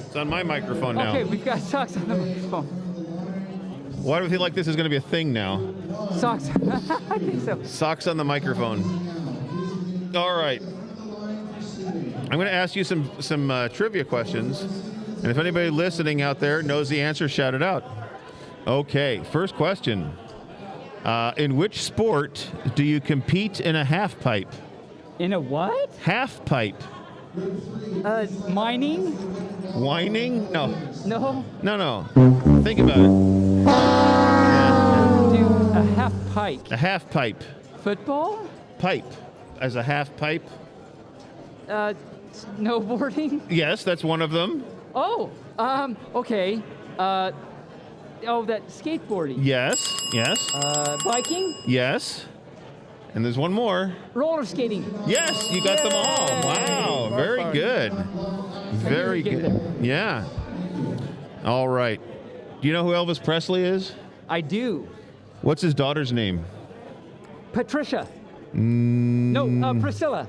It's on my microphone now. Okay, we've got socks on the microphone. Why do we feel like this is going to be a thing now? Socks. I think so. Socks on the microphone. All right. I'm going to ask you some trivia questions, and if anybody listening out there knows the answer, shout it out. Okay, first question. In which sport do you compete in a half pipe? In a what? Half pipe. Mining? Whining? No. No. No. Think about it. Do a half pipe. A half pipe. Football? Pipe. As a half pipe? Snowboarding? Yes, that's one of them. Oh, okay. That skateboarding. Yes. Biking? Yes. And there's one more. Roller skating. Yes, you got them all. Wow, very good. Very good. Yeah. All right. Do you know who Elvis Presley is? I do. What's his daughter's name? Patricia. No, Priscilla.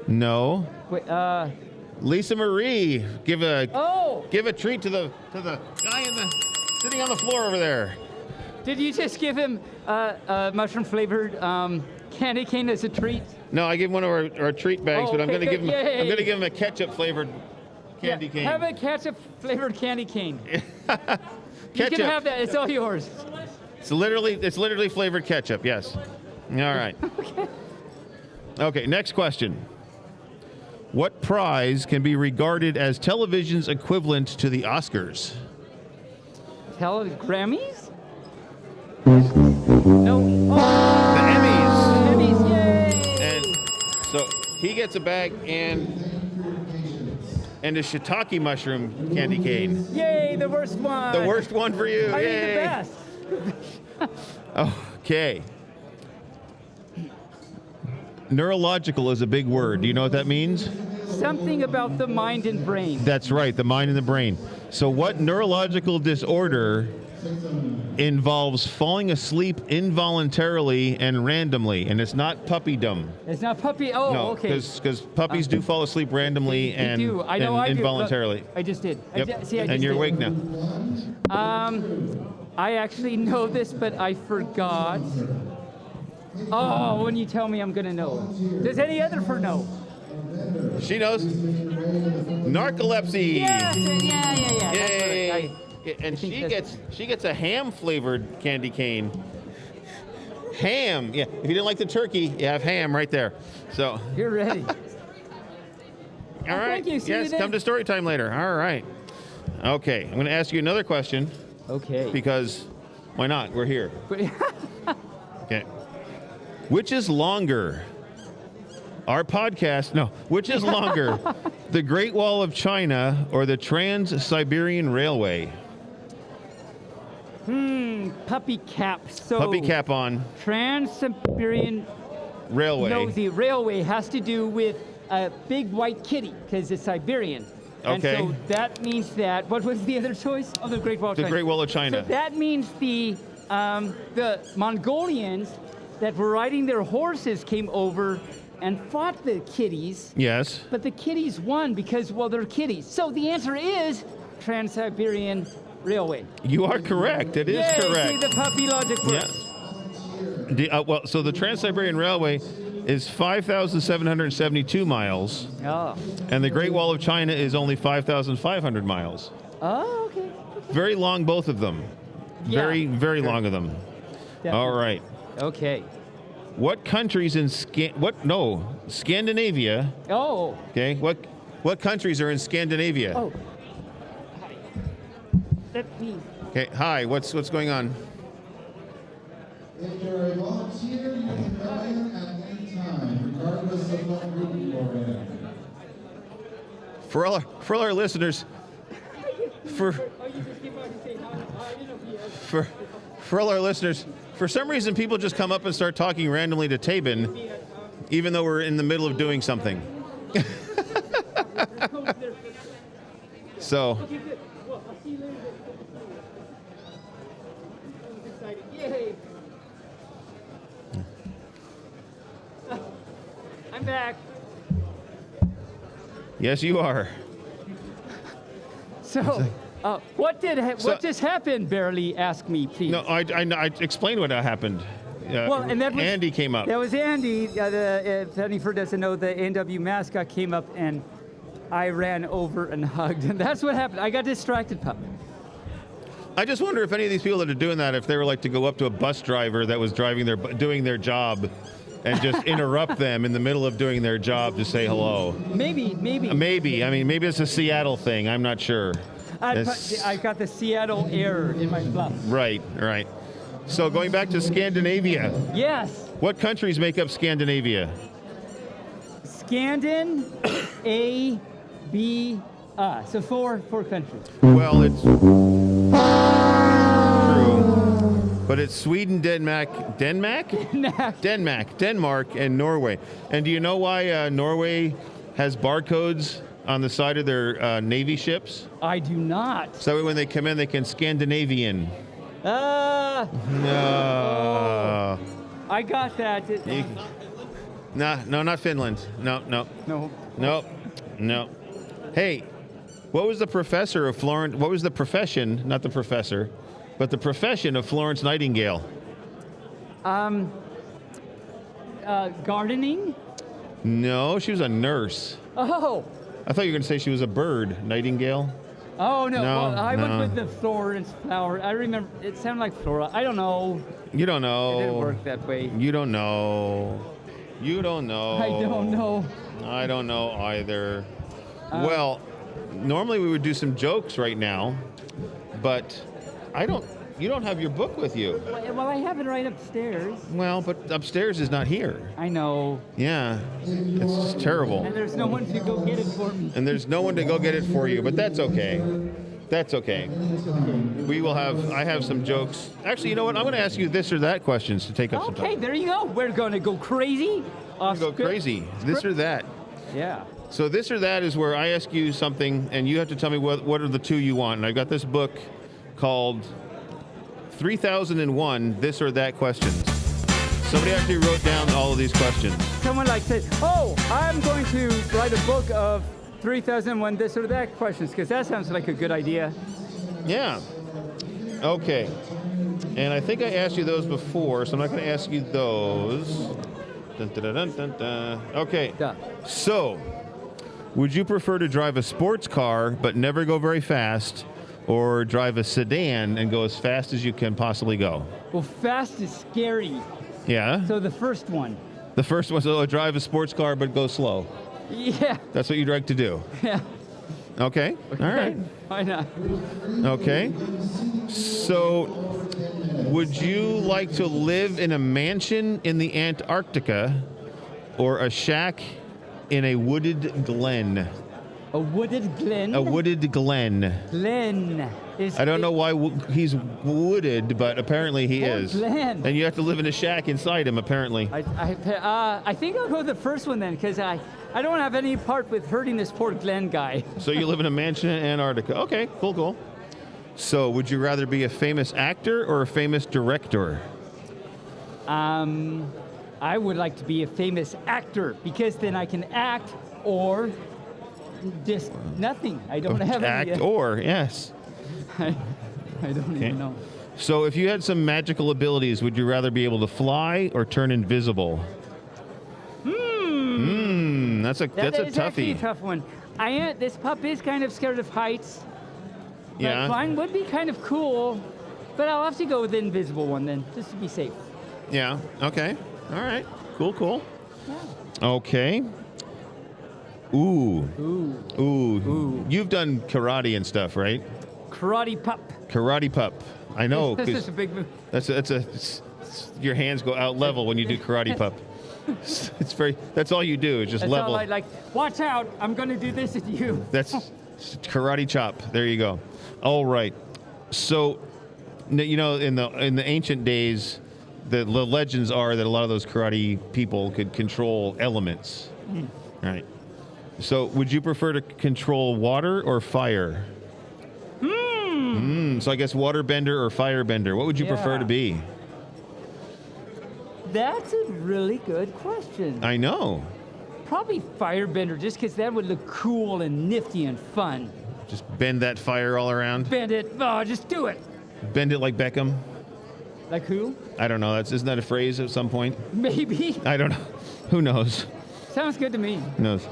No. Wait, Lisa Marie. Give a treat to the guy sitting on the floor over there. Did you just give him mushroom flavored candy cane as a treat? No, I gave him one of our treat bags, but I'm going to give him Yay. I'm going to give him a ketchup flavored candy cane. Have a ketchup flavored candy cane. You Ketchup. can have that. It's all yours. It's literally flavored ketchup. Yes. All right. Okay. Next question. What prize can be regarded as television's equivalent to the Oscars? Grammys? No. The Emmys. The Emmys, yay! And so he gets a bag and a shiitake mushroom candy cane. Yay, the worst one. The worst one for you. I Yay. mean the best. Okay. Neurological is a big word. Do you know what that means? Something about the mind and brain. That's right, the mind and the brain. So what neurological disorder involves falling asleep involuntarily and randomly? And it's not puppydom. It's not puppy. Oh, No, okay. because puppies do fall asleep randomly They and, do. I know and I do. involuntarily. Look, I just did. Yep. I and just you're did. awake now. I actually know this, but I forgot. Oh, when you tell me, I'm gonna know. Does any other know? She knows. Narcolepsy. Yes, yeah. Yay. And think she gets a ham flavored candy cane. Ham. Yeah. If you didn't like the turkey, you have ham right there. So. You're ready. All right. Thank you. See you Yes. then. Come to story time later. All right. Okay. I'm going to ask you another question. Okay. Because why not? We're here. Okay. Which is longer? Our podcast, no. Which is longer, the Great Wall of China or the Trans-Siberian Railway? Puppy cap. So Puppy cap on. Trans-Siberian Railway. No, the railway has to do with a big white kitty because it's Siberian. Okay. And so that means that, what was the other choice? Oh, the Great Wall of The China. Great Wall of China. So that means the Mongolians that were riding their horses came over and fought the kitties. Yes. But the kitties won because, well, they're kitties. So the answer is Trans-Siberian Railway. You are correct. It is Yay, correct. See, the puppy logic works. Yeah. So the Trans-Siberian Railway is 5,772 miles. Oh. And the Great Wall of China is only 5,500 miles. Oh, okay. Very long, both of them. Yeah. Very, very long of them. Definitely. All right. Okay. What countries in Scandinavia? Oh. Okay. What countries are in Scandinavia? Oh. Hi. Let me. Okay. Hi. What's going on? If you're a volunteer, you can come in at any time, regardless of what group you are in. For all our listeners, for all our listeners, for some reason people just come up and start talking randomly to Tabin, even though we're in the middle of doing something. So. Okay, good. Well, I'll see you later. That was exciting. Yay! I'm back. Yes, you are. So, what just happened? Barely ask me, please. No, I explained what happened. And that was Andy came up. That was Andy. If anyone doesn't know, the NW mascot came up and I ran over and hugged, and that's what happened. I got distracted, pup. I just wonder if any of these people that are doing that, if they were like to go up to a bus driver that was doing their job and just interrupt them in the middle of doing their job to say hello. Maybe. Maybe. I mean, maybe it's a Seattle thing. I'm not sure. I've got the Seattle air in my fluff. Right. So going back to Scandinavia. Yes. What countries make up Scandinavia? Scandin, A, B, so four countries. Well, it's true, but it's Sweden, Denmark, and Norway. And do you know why Norway has barcodes on the side of their Navy ships? I do not. So when they come in, they can Scandinavian. No. I got that. No, not Finland. No. Hey, what was the professor of Florence? What was the profession? Not the professor, but the profession of Florence Nightingale. Gardening? No, she was a nurse. Oh. I thought you were going to say she was a bird. Nightingale. Oh no! No, well, I no. went with the Florence flower. I remember it sounded like flora. I don't know. You don't know. It didn't work that way. You don't know. You don't know. I don't know. I don't know either. Well, normally we would do some jokes right now, but you don't have your book with you. Well, I have it right upstairs. Well, but upstairs is not here. I know. Yeah, it's just terrible. And there's no one to go get it for me. And there's no one to go get it for you, but that's okay. That's okay. I have some jokes. Actually, you know what? I'm going to ask you this or that questions to take up some time. Okay, there you go. We're going to go crazy. Go crazy. This or that. Yeah. So this or that is where I ask you something, and you have to tell me what are the two you want. And I've got this book called 3001 This or That Questions. Somebody actually wrote down all of these questions. Someone said, "Oh, I'm going to write a book of 3001 This or That Questions," because that sounds like a good idea. Yeah. Okay. And I think I asked you those before, so I'm not going to ask you those. Dun, dun, dun, dun, dun. Okay. So, would you prefer to drive a sports car but never go very fast, or drive a sedan and go as fast as you can possibly go? Well, fast is scary. Yeah. So the first one. The first one, so drive a sports car but go slow. Yeah. That's what you'd like to do. Yeah. Okay. All right. Why not? Okay. So, would you like to live in a mansion in the Antarctica or a shack in a wooded glen? A wooded glen? A wooded glen. Glen. I don't know why he's wooded, but apparently he is. Glen. And you have to live in a shack inside him, apparently. I think I'll go with the first one then, because I don't have any part with hurting this poor Glen guy. So you live in a mansion in Antarctica. Okay, cool. So would you rather be a famous actor or a famous director? I would like to be a famous actor, because then I can act or just nothing. I don't have any. Act or, yes. I don't even know. So if you had some magical abilities, would you rather be able to fly or turn invisible? That's a That's actually a toughie. tough one. This pup is kind of scared of heights. Yeah. Flying would be kind of cool, but I'll have to go with the invisible one then, just to be safe. Yeah. Okay. All right. Cool. Yeah. Okay. Ooh. You've done karate and stuff, right? Karate pup. Karate pup. I know. This 'cause is a big move. your hands go out level when you do karate pup. That's all you do is just That's level. all I like. Watch out! I'm going to do this at you. That's karate chop. There you go. All right. So, you know, in the ancient days, the legends are that a lot of those karate people could control elements. Right. So, would you prefer to control water or fire? So I guess waterbender or firebender. What would you prefer to be? That's a really good question. I know. Probably firebender, just because that would look cool and nifty and fun. Just bend that fire all around. Bend it. Oh, just do it. Bend it like Beckham. Like who? I don't know. Isn't that a phrase at some point? Maybe. I don't know. Who knows? Sounds good to me. Who knows?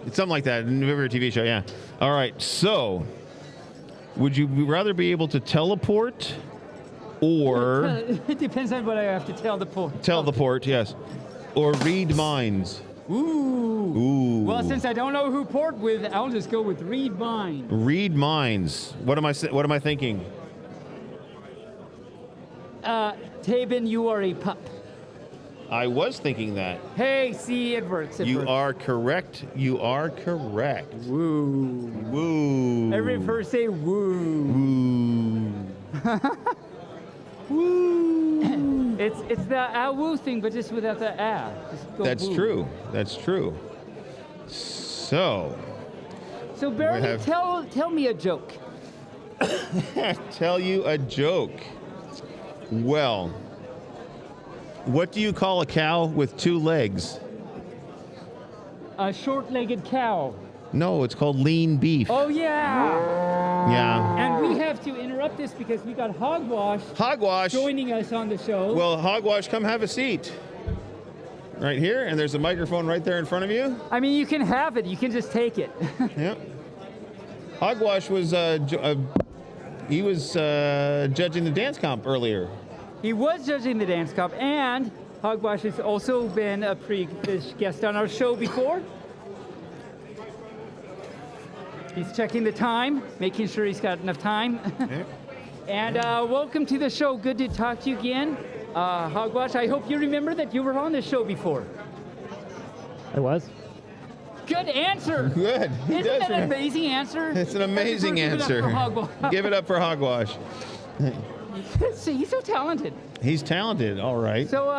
It's something like that. In a TV show, yeah. All right. So, Would you rather be able to teleport or It depends on what I have to tell the port. teleport, yes, or read minds? Ooh. Ooh. Well, since I don't know who port with, I'll just go with read mind. Read minds. What am I thinking? Tabin, you are a pup. I was thinking that. Hey, see, it works. You are correct. You are correct. Woo. Woo. Every person say woo. Woo. Woo. It's the woo thing, but just without the Just go That's woo. true. That's true. So Barry, tell me a joke. tell you a joke. Well, what do you call a cow with 2 legs? A short-legged cow. No, it's called lean beef. Oh, yeah. Yeah. And we have to interrupt this because we got Hogwash. Hogwash. Joining us on the show. Well, Hogwash, come have a seat. Right here, and there's a microphone right there in front of you. I mean, you can have it. You can just take it. Yep. Hogwash was judging the dance comp earlier. He was judging the dance comp, and Hogwash has also been a previous guest on our show before. He's checking the time, making sure he's got enough time. Okay. And welcome to the show. Good to talk to you again. Hogwash, I hope you remember that you were on this show before. I was. Good answer. Good. He Isn't does that an remember. amazing answer? It's an amazing answer. Give it up for Hogwash. He's so talented. He's talented. All right. So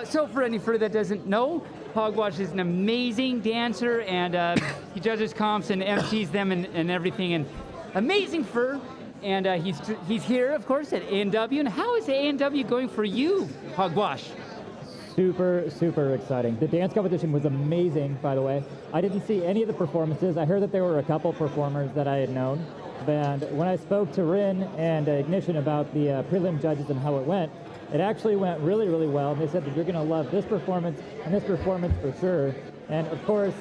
so for any further that doesn't know, Hogwash is an amazing dancer, and he judges comps and MCs them and everything, and amazing fur. And he's here, of course, at A&W. And how is A&W going for you, Hogwash? Super, super exciting. The dance competition was amazing, by the way. I didn't see any of the performances. I heard that there were a couple performers that I had known. And when I spoke to Rin and Ignition about the prelim judges and how it went, it actually went really, really well. And they said that you're going to love this performance and this performance for sure. And of course,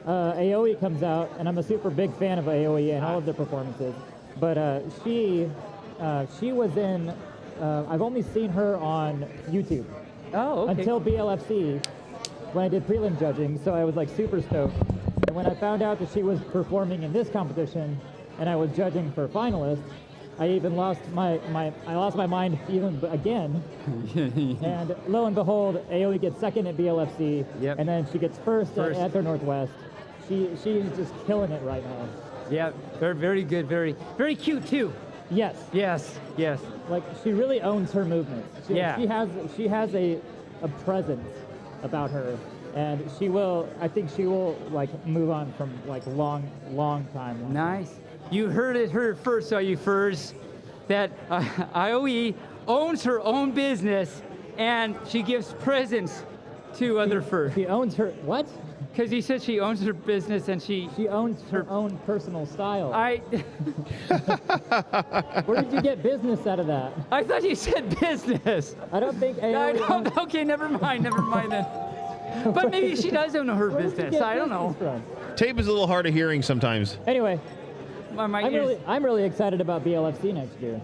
AOE comes out, and I'm a super big fan of AOE and all of their performances. But she was in, I've only seen her on YouTube. Oh, okay. Until BLFC, when I did prelim judging, so I was like super stoked. And when I found out that she was performing in this competition, and I was judging for finalists, I even lost my mind even again. And lo and behold, AOE gets second at BLFC, and then she gets first at AnthroNorthwest. She's just killing it right now. Yeah, very, very good, very, very cute too. Yes. Yes. Yes. Like she really owns her movements. She has a presence about her, and I think she will like move on from like long time. Nice. You heard it here first, all you furs, that IOE owns her own business, and she gives presents to other furs. She owns her what? Because you said she owns her business and she owns her own personal style. Where did you get business out of that? I thought you said business. I don't think AOE Okay, never mind then. But maybe she does own her business. I don't know. Tape is a little hard of hearing sometimes. Anyway, I'm I'm really excited about BLFC next year.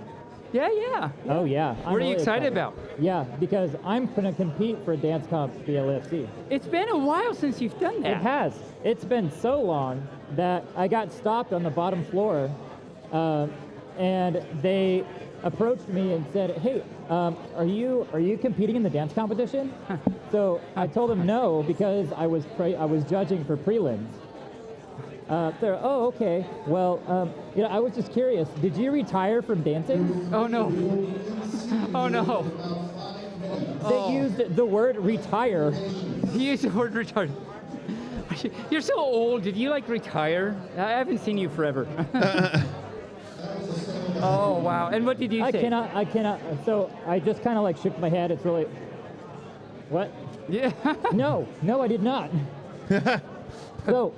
Yeah. Oh yeah. What are you excited about? Yeah, because I'm gonna compete for Dance Comp BLFC. It's been a while since you've done that. It has. It's been so long that I got stopped on the bottom floor, and they approached me and said, "Hey, are you competing in the dance competition?" So I told them no because I was judging for prelims. They're, oh, okay. Well, I was just curious. Did you retire from dancing? Oh, no. Oh, no. They used the word retire. He used the word retire. You're so old. Did you, retire? I haven't seen you forever. Oh, wow. And what did you say? I cannot. So I just kind of, shook my head. It's really... What? Yeah. No, I did not. So...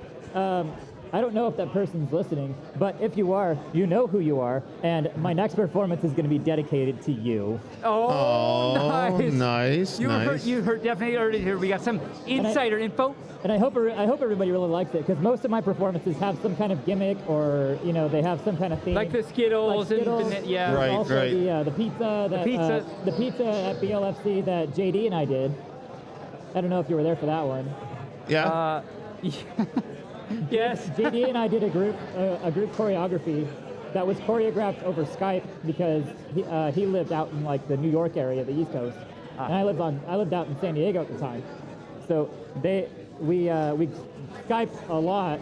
I don't know if that person's listening, but if you are, you know who you are, and my next performance is going to be dedicated to you. Oh, nice. You definitely heard it here. We got some insider info. And I hope everybody really likes it, because most of my performances have some kind of gimmick, or they have some kind of theme. Like the Skittles, and yeah. Right, also right. The pizza the pizza at BLFC that JD and I did. I don't know if you were there for that one. Yeah. Yes. JD and I did a group choreography that was choreographed over Skype because he lived out in like the New York area, the East Coast, and I lived out in San Diego at the time. So we Skyped a lot,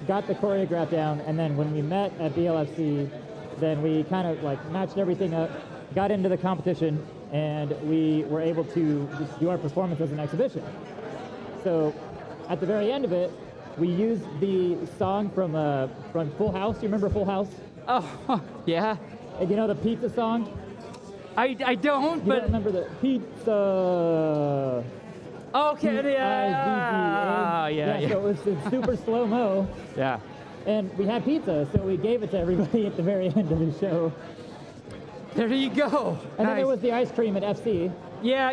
got the choreograph down, and then when we met at BLFC, then we kind of like matched everything up, got into the competition, and we were able to just do our performance as an exhibition. So at the very end of it, we used the song from Full House. Do you remember Full House? Oh, yeah. And you know the pizza song? I don't, You don't remember the pizza? Okay, yeah. So it was super slow-mo. Yeah. And we had pizza, so we gave it to everybody at the very end of the show. There you go. And then there was the ice cream at FC. Yeah.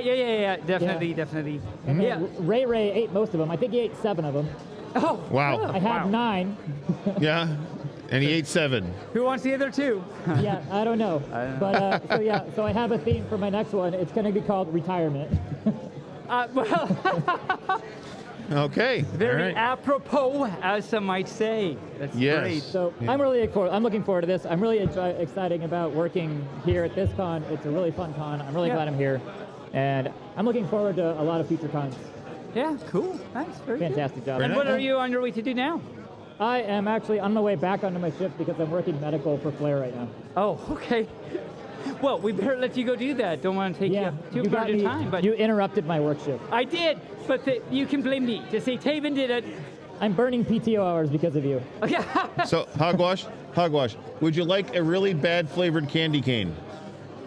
Definitely. And then Ray ate most of them. I think he ate 7 of them. Oh, wow. I had 9. Yeah, and he ate 7. Who wants the other 2? Yeah, I don't know. But so I have a theme for my next one. It's going to be called retirement. Okay. Very apropos, as some might say. That's great. So I'm looking forward to this. I'm really excited about working here at this con. It's a really fun con. I'm really glad I'm here, and I'm looking forward to a lot of future cons. Yeah, cool. Nice. Very Fantastic job. And what are you on your way to do now? I am actually on my way back onto my shift because I'm working medical for Flair right now. Oh, okay. Well, we better let you go do that. Don't want to take you too much of your time. But you interrupted my work shift. I did, but you can blame me. Just say Taven did it. I'm burning PTO hours because of you. So, Hogwash, would you like a really bad flavored candy cane?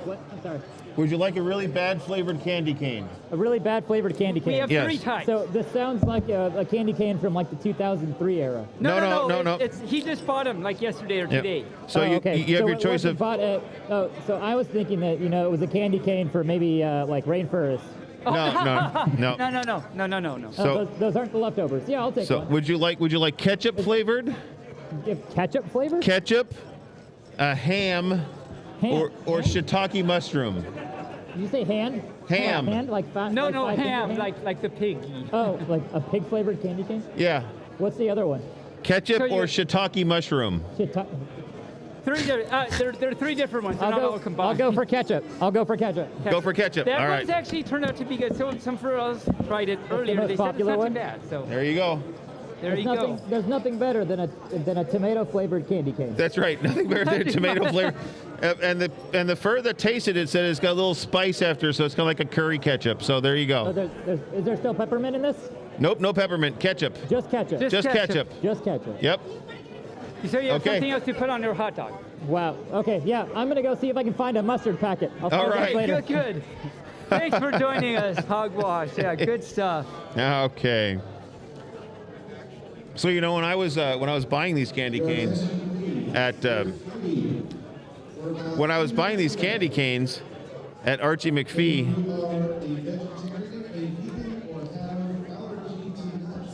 What? I'm sorry. Would you like a really bad flavored candy cane? A really bad flavored candy cane? We have 3 types. So this sounds like a candy cane from like the 2003 era. No. He just bought them like yesterday or today. So you have your choice of... So I was thinking that, it was a candy cane for maybe like rainforest. No. So those aren't the leftovers. Yeah, I'll take one. Would you like ketchup flavored? Ketchup flavored? Ketchup, ham. Or shiitake mushroom. Did you say hand? Ham. Hand? Like ham, like the piggy. Oh, like a pig flavored candy cane? Yeah. What's the other one? Ketchup or shiitake mushroom. There are 3 different ones. I'll go for ketchup. Go for ketchup. That All right. one's actually turned out to be good. So some for us tried it earlier. most They said it's popular not one? too bad. So there you go. There's nothing better than a tomato flavored candy cane. That's right. Nothing better than tomato flavor. And the further tasted it said it's got a little spice after, so it's kind of like a curry ketchup. So there you go. Is there still peppermint in this? Nope, no peppermint. Ketchup. Just ketchup. Just ketchup. Just ketchup. Yep. So you have something else to put on your hot dog. Wow. Okay. Yeah. I'm gonna go see if I can find a mustard packet. I'll All right. later. Good. Thanks for joining us, Hogwash. Yeah, good stuff. Okay. So when I was buying these candy canes at Archie McPhee,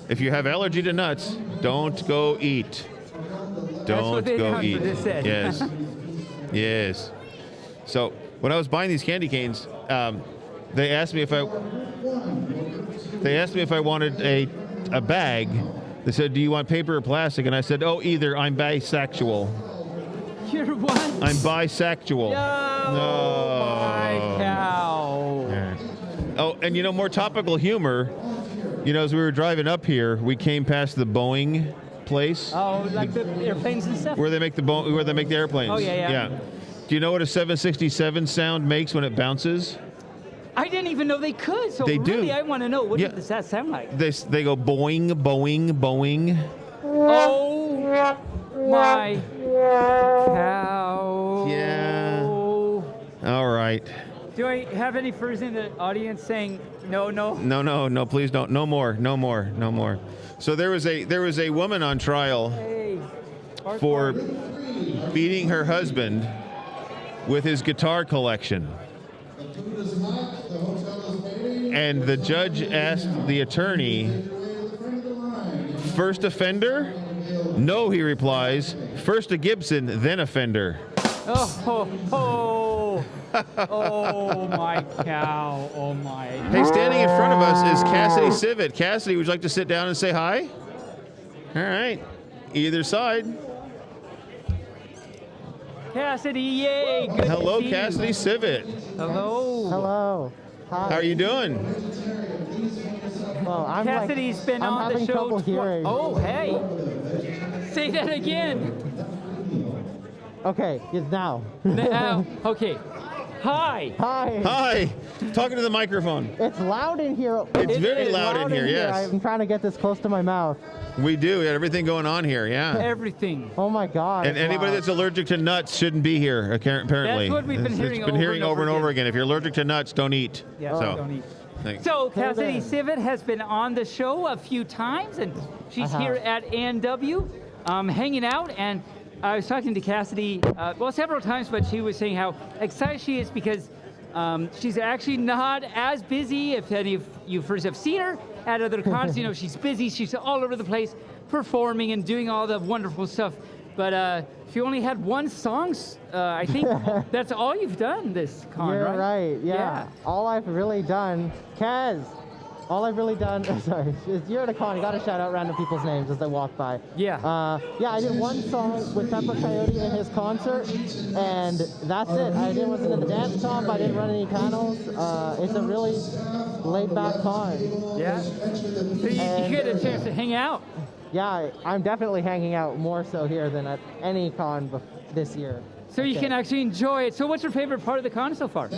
if you have allergy to nuts, don't go eat. Don't go eat. Yes. So when I was buying these candy canes, they asked me if I wanted a bag. They said, "Do you want paper or plastic?" And I said, "Oh, either. I'm bisexual." You're what? I'm bisexual. No. My cow. Yeah. Oh, and more topical humor. As we were driving up here, we came past the Boeing place. Oh, like the airplanes and stuff. Where they make the airplanes. Oh yeah. Do you know what a 767 sound makes when it bounces? I didn't even know they could. So they really, do. I want to know what does that sound like? They go boing, boing, boing. Oh my cow. Yeah. All right. Do I have any furs in the audience saying no, no? No, please don't. No more. So there was a woman on trial Hey. for beating her husband with his guitar collection. And the judge asked the attorney, first offender? No, he replies. First a Gibson, then a Fender. Oh my cow. Oh my. Hey, standing in front of us is Cassidy Civet. Cassidy, would you like to sit down and say hi? All right. Either side. Cassidy, yay. Good Hello, to see Cassidy you. Civet. Hello. Hello. Hi. How are you doing? Well, I'm Cassidy's been I'm on the having show. trouble hearing. Oh, hey. Say that again. Okay, it's now. Now, okay. Hi. Hi. Hi. Talking to the microphone. It's loud in here. It's very loud in here, yes. I'm trying to get this close to my mouth. We do. We got everything going on here, yeah. Everything. Oh my God. And anybody that's allergic to nuts shouldn't be here, apparently. That's what we've been hearing over and over again. If you're allergic to nuts, don't eat. Yeah, so, don't eat. thanks. So Cassidy Civet has been on the show a few times, and she's here at ANW, hanging out. And I was talking to Cassidy, several times, but she was saying how excited she is because she's actually not as busy. If any of you first have seen her at other cons, she's busy. She's all over the place performing and doing all the wonderful stuff. But she only had one song. I think that's all you've done this con, You're right? Yeah. All I've really done, Kaz. All I've really done, sorry, is you're at a con, you gotta shout out random people's names as they walk by. Yeah. I did one song with Pepper Coyote in his concert, and that's it. I wasn't in the dance comp, I didn't run any panels. It's a really laid back con. Yeah. So you get a chance to hang out. Yeah, I'm definitely hanging out more so here than at any con this year. So you can actually enjoy it. So what's your favorite part of the con so far?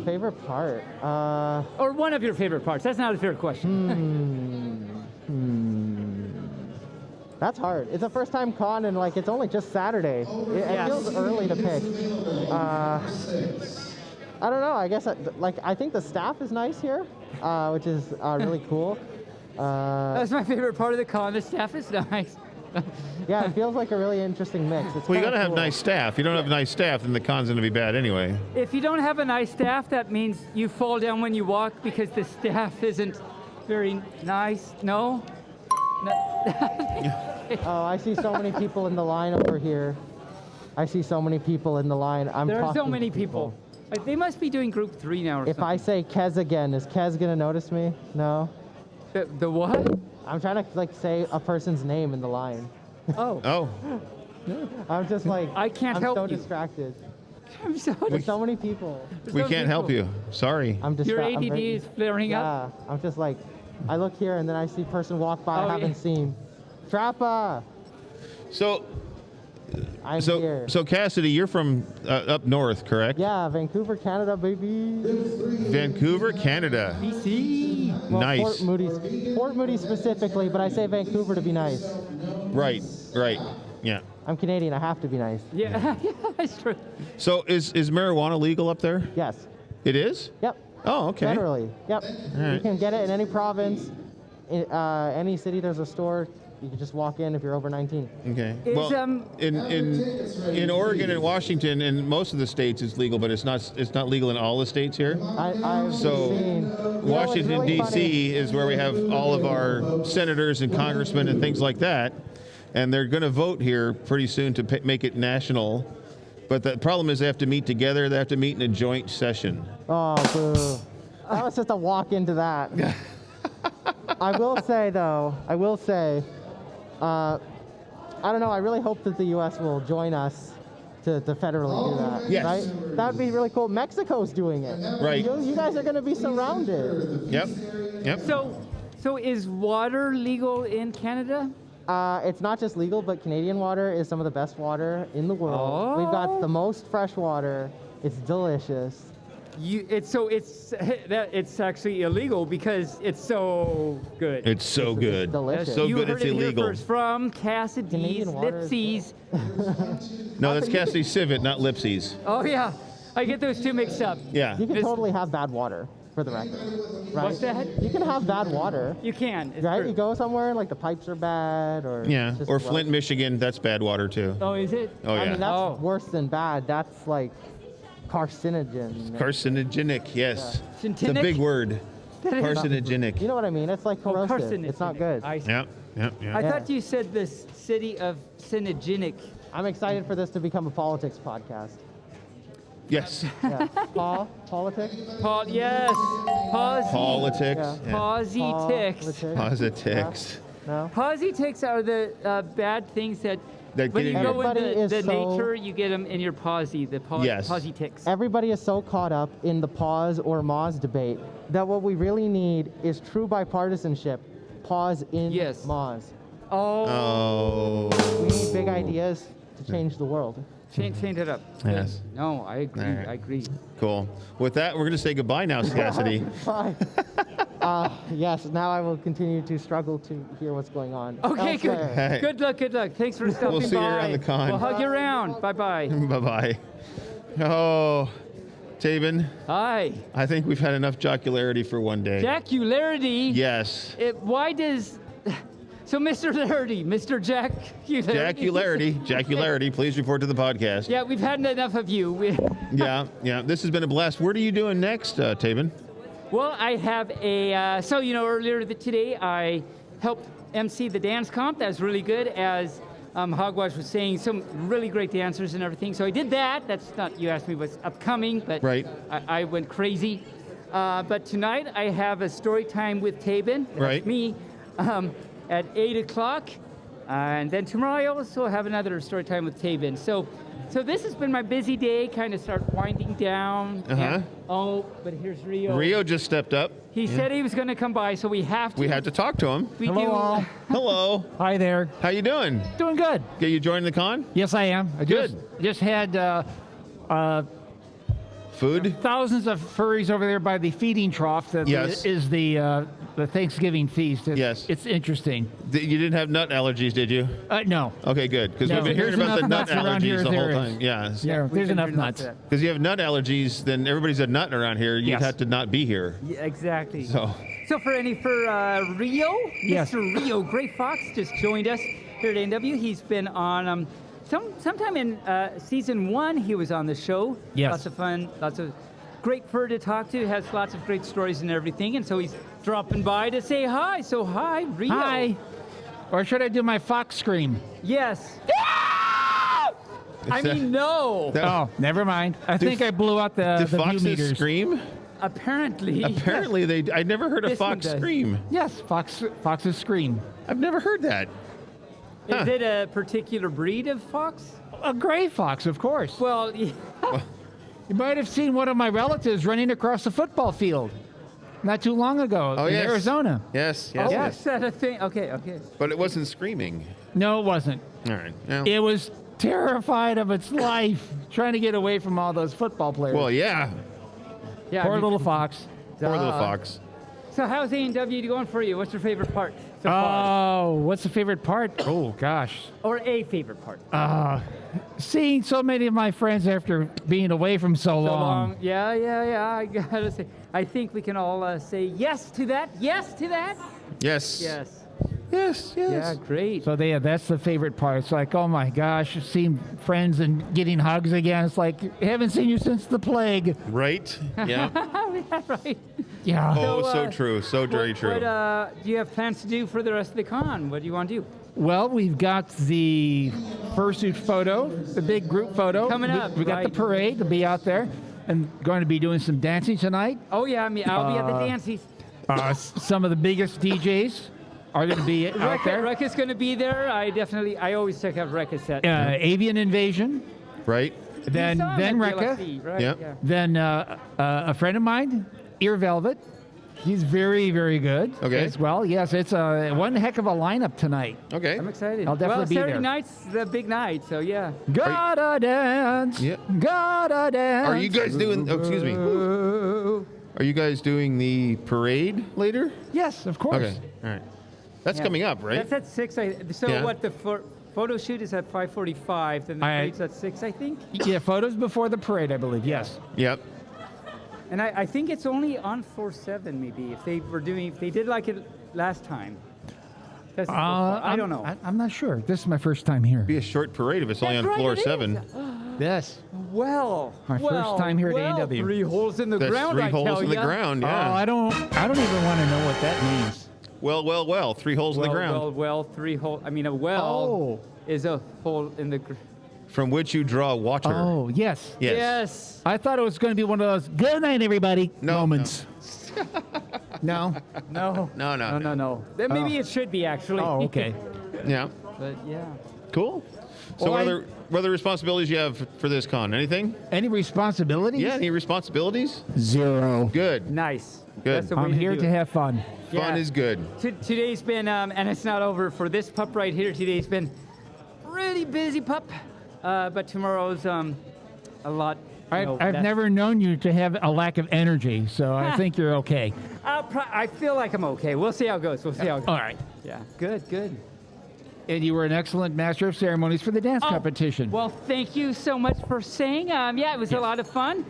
Favorite part? Or one of your favorite parts. That's not a fair question. That's hard. It's a first time con and it's only just Saturday. It feels early to pick. I don't know. I guess I think the staff is nice here, which is really cool. That's my favorite part of the con. The staff is nice. Yeah, it feels like a really interesting mix. Well, you gotta have nice staff. If you don't have nice staff, then the con's gonna be bad anyway. If you don't have a nice staff, that means you fall down when you walk because the staff isn't very nice. No? Oh, I see so many people in the line over here. There are so many people. They must be doing group 3 now or something. If I say Kez again, is Kez gonna notice me? No? The what? I'm trying to say a person's name in the line. Oh. I'm just I can't help you. I'm so distracted. I'm so There's so many people. We can't help you. Sorry. Your ADD is flaring up? Yeah, I'm just I look here and then I see person walk by I haven't seen. Trappa! So here. So Cassidy, you're from up north, correct? Yeah, Vancouver, Canada, baby. Vancouver, Canada. BC. Well, Nice. Port Moody specifically, but I say Vancouver to be nice. Right. Yeah. I'm Canadian, I have to be nice. Yeah, that's true. So is marijuana legal up there? Yes. It is? Yep. Oh, okay. Federally. Yep. right. You can get it in any province, in any city there's a store. You can just walk in if you're over 19. Okay. Well, in Oregon and Washington and most of the states it's legal, but it's not legal in all the states here. I've seen. Washington really D.C. is where we have all of our senators and congressmen and things like that, and they're going to vote here pretty soon to make it national. But the problem is they have to meet together. They have to meet in a joint session. Oh, boo. That was just a walk into that. I will say, I don't know, I really hope that the U.S. will join us to federally do that. Yes. Right? That would be really cool. Mexico's doing it. Right. You guys are going to be surrounded. Yep. So is water legal in Canada? It's not just legal, but Canadian water is some of the best water in the world. Oh. We've got the most fresh water. It's delicious. It's actually illegal because it's so good. It's so good. Delicious. So you good heard it's it illegal. Here first from Cassidy's Canadian water is Lipsies. No, that's Cassidy Civet, not Lipsies. Oh yeah. I get those two mixed up. Yeah. You can Miss- totally have bad water, for the record. Right? What's that? You can have bad water. You can. It's Right? true. You go somewhere, like the pipes are bad, or Yeah. it's just Or rough. Flint, Michigan. That's bad water too. Oh, is it? Oh yeah. I mean, that's Oh. worse than bad. That's like carcinogen. Carcinogenic. Yes. Yeah. It's a big word. Carcinogenic. You know what I mean? It's like corrosive. carcinogenic. It's not good. I see. Yep. Yep. Yep. I thought you said the city of Cinegenic. I'm excited for this to become a politics podcast. Yes. Yeah. Politics? Yes. Posy. Politics. Yeah. Yeah. Positics. Politics. No? Positics are the bad things that That when get you in your- go Everybody into is the so- nature, you get them in your posy, the Yes. positics. Everybody is so caught up in the pause or Moz debate that what we really need is true bipartisanship. Pause in Yes. Moz. Oh. We need big ideas to change the world. Change it up. Yes. No, I agree. All right. I agree. Cool. With that, we're going to say goodbye now, Cassidy. Bye. Yes, now I will continue to struggle to hear what's going on. Okay, good. elsewhere. Hey. Good luck. Good luck. Thanks for stopping by. see you around the con. We'll hug you around. Bye bye. Bye-bye. Oh, Tabin, Hi. I think we've had enough jocularity for one day. Jacularity. Yes. Why does? So, Mr. Larity, Mr. Jacularity. Jacularity, please report to the podcast. Yeah, we've had enough of you. Yeah. This has been a blast. What are you doing next, Tabin? Well, I have a, so, earlier today, I helped MC the dance comp. That was really good, as Hogwash was saying, some really great dancers and everything. So I did that. That's not, you asked me what's upcoming, but Right. I went crazy. But tonight, I have a story time with Tabin. That's Right. me, at 8 o'clock. And then tomorrow, I also have another story time with Tabin. So this has been my busy day, kind of start winding down. Uh-huh. And- oh, but here's Rio. Rio just stepped up. He said he was going to come by, so we have to. We had to talk to him. We Hello, do. all. Hello. Hi there. How you doing? Doing good. Get you joining the con? Yes, I am. I Good. Just had Food? thousands of furries over there by the feeding trough. That Yes. is the Thanksgiving feast. Yes. It's interesting. You didn't have nut allergies, did you? No. Okay, good. Because No, we've been hearing there's about the enough nut nuts around here allergies as the whole there is. time. Yeah. Yeah, We've there's been enough hearing about nuts. that. Because you have nut allergies, then everybody's had nut around here. You'd Yes. have to not be here. Yeah, exactly. So, So for Rio, Yes. Mr. Rio Gray Fox just joined us here at ANW. He's been on sometime in season 1. He was on the show. Yes. Lots of fun, lots of great fur to talk to. Has lots of great stories and everything. And so he's dropping by to say hi. So hi, Rio. Hi. Or should I do my fox scream? Yes. I Is that- mean, no. Oh, never mind. I think I blew out the do view foxes meters. scream? Apparently. Apparently, I never heard a This one fox does. scream. Yes, foxes scream. I've never heard that. Is it a particular breed of fox? A gray fox, of course. Well, yeah. You might have seen one of my relatives running across the football field not too long ago in yes. Arizona. Yes, Oh, yes. is that a thing? Okay. But it wasn't screaming. No, it wasn't. All right. Well, It was terrified of its life, trying to get away from all those football players. well, yeah. Yeah. Poor little fox. Poor little fox. So how's A&W going for you? What's your favorite part so far? Oh, what's the favorite part? Oh, gosh. Or a favorite part? Seeing so many of my friends after being away from so long. Yeah. I gotta say, I think we can all say yes to that. Yes to that. Yes. Yes. Yes, Yeah, great. So that's the favorite part. It's like, oh my gosh, seeing friends and getting hugs again. It's like, haven't seen you since the plague. Right? Yeah. Yeah, right. Yeah. Oh, so true. So very true. What do you have plans to do for the rest of the con? What do you want to do? Well, we've got the fursuit photo, the big group photo. Coming up, We got the right. parade to be out there and going to be doing some dancing tonight. Oh yeah, I'll be at the dances. Some of the biggest DJs are going to be out there. Rekka's going to be there. I always check out Rekka's set. Avian Invasion. Right? Then You saw him at Rekka. GLSE, right? Yep. Yeah. Then a friend of mine, Ear Velvet. He's very, very good Okay. as well. Yes, it's one heck of a lineup tonight. Okay. I'm excited. I'll definitely be Saturday there. night's the big night, so yeah. Gotta dance. Yeah. Gotta dance. Are you guys doing, excuse me. Are you guys doing the parade later? Yes, of course. Okay. All right. That's Yeah. coming up, right? That's at 6. So Yeah. what, the photo shoot is at 5:45. Then the parade's at 6, I think. Yeah, photos before the parade, I believe. Yes. Yep. And I think it's only on floor 7, maybe, if they did like it last time. I don't know. I'm not sure. This is my first time here. Be a short parade if it's only on That's floor right, it 7. is. Yes. Well, My first time here at A&W. 3 holes in the That's ground, 3 I holes tell in the ya. ground, yeah. Oh, I don't even want to know what that means. Well, 3 holes in the ground. Well, 3 holes. I mean, a well is a hole in the ground. From which you draw water. Oh, yes. Yes. I thought it was going to be one of those good night, everybody moments. No. No. No. Then maybe it should be, actually. Oh, okay. Yeah. But yeah. Cool. So what other responsibilities you have for this con? Anything? Any responsibilities? Yeah, any responsibilities? 0. Good. Nice. Good. That's the way I'm here do to it. have fun. Fun is good. Today's been, and it's not over for this pup right here. Today's been pretty busy pup, but tomorrow's a lot. I've never known you to have a lack of energy, so I think you're okay. I feel like I'm okay. We'll see how it goes. All right. Yeah. Good. And you were an excellent master of ceremonies for the dance competition. Well, thank you so much for saying. Yeah, it was a lot of fun.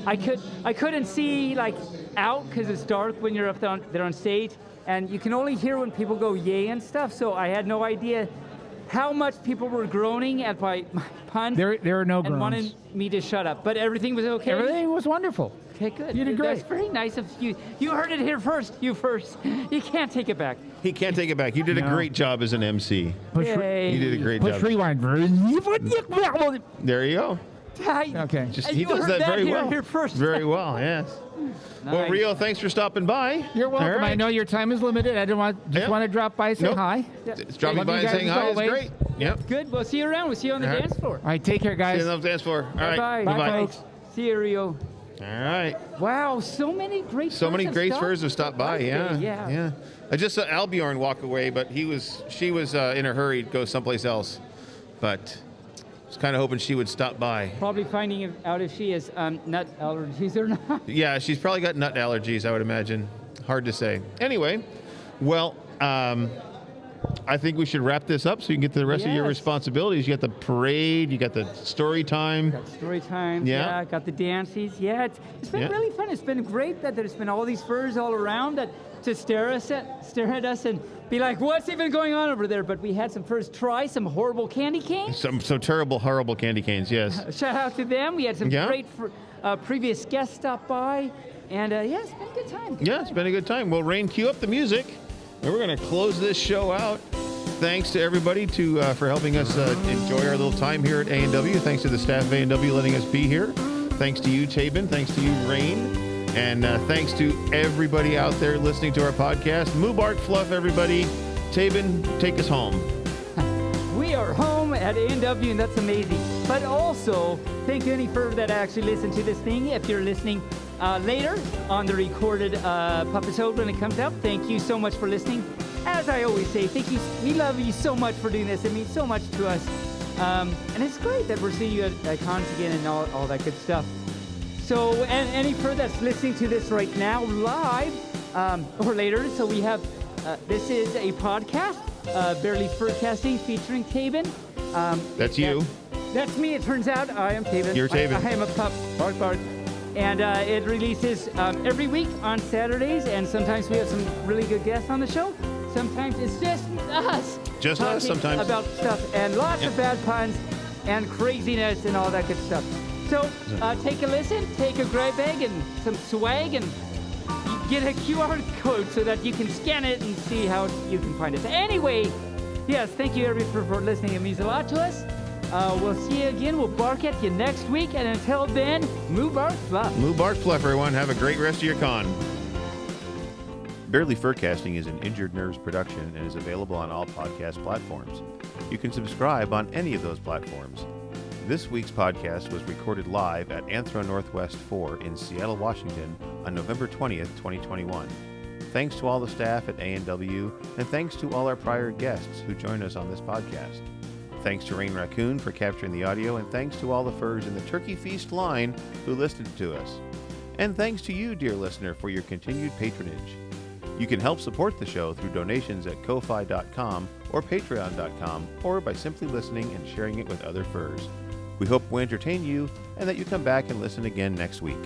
I couldn't see like out because it's dark when you're up there on stage, and you can only hear when people go yay and stuff. So I had no idea how much people were groaning at my pun. There are no and groans. wanted me to shut up, but everything was okay. Everything was wonderful. Okay, good. You did great. That's very nice of you. You heard it here first. You first. You can't take it back. He can't take it back. You did a great job as an MC. Yay. You did a great Push job. rewind. There you go. Okay. He does that very well. Here first. Very well, yes. Well, Rio, thanks for stopping by. You're welcome. All right. I know your time is limited. I want to drop by, say hi. Dropping Love by you and guys saying as hi is always. great. Yep. Good. We'll see you around. We'll see you on the All right. dance floor. All right, take care, guys. See you on the dance floor. All right. Bye. Bye, folks. See you, Rio. All right. Wow, so many great So many have great stopped furs have stopped by. today. Yeah. I just saw Albjorn walk away, but she was in a hurry to go someplace else. But I was kind of hoping she would stop by. Probably finding out if she has nut allergies or not. Yeah, she's probably got nut allergies, I would imagine. Hard to say. Anyway, well, I think we should wrap this up so you can get to the rest of your responsibilities. You got the parade, you got the story time. Got story time. Yeah. Got the dances. Yeah, it's been really fun. It's been great that there's been all these furs all around that to stare at us and be like, what's even going on over there? But we had some furs try some horrible candy canes. Some terrible, horrible candy canes, yes. Shout out to them. We had some great previous guests stop by. And it's been a good time. Yeah, it's been a good time. Well, Rain, cue up the music. And we're going to close this show out. Thanks to everybody for helping us enjoy our little time here at A&W. Thanks to the staff of A&W letting us be here. Thanks to you, Tabin. Thanks to you, Rain. And thanks to everybody out there listening to our podcast. Moobarkfluff, everybody. Tabin, take us home. We are home at A&W, and that's amazing. But also, thank you any further that actually listened to this thing. If you're listening later on the recorded episode when it comes out, thank you so much for listening. As I always say, thank you. We love you so much for doing this. It means so much to us. And it's great that we're seeing you at cons again and all that good stuff. So, and any further that's listening to this right now live or later, so we have, this is a podcast, Barely Furcasting, featuring Tabin. That's you. That's me, it turns out. I am Tabin. You're Tabin. I am a pup. Bark, bark. And it releases every week on Saturdays, and sometimes we have some really good guests on the show. Sometimes it's just us. Just us, sometimes. About stuff, and lots of bad puns, and craziness, and all that good stuff. So take a listen, take a grab bag, and some swag, and get a QR code so that you can scan it and see how you can find us. Anyway, yes, thank you everyone for listening. It means a lot to us. We'll see you again. We'll bark at you next week. And until then, Moobarkfluff. Moobarkfluff, everyone. Have a great rest of your con. Barely Furcasting is an Injured Nerves production and is available on all podcast platforms. You can subscribe on any of those platforms. This week's podcast was recorded live at AnthroNorthwest 4 in Seattle, Washington on November 20th, 2021. Thanks to all the staff at A&W, and thanks to all our prior guests who joined us on this podcast. Thanks to Rain Raccoon for capturing the audio, and thanks to all the furs in the Turkey Feast line who listened to us. And thanks to you, dear listener, for your continued patronage. You can help support the show through donations at ko-fi.com or patreon.com, or by simply listening and sharing it with other furs. We hope we entertain you and that you come back and listen again next week.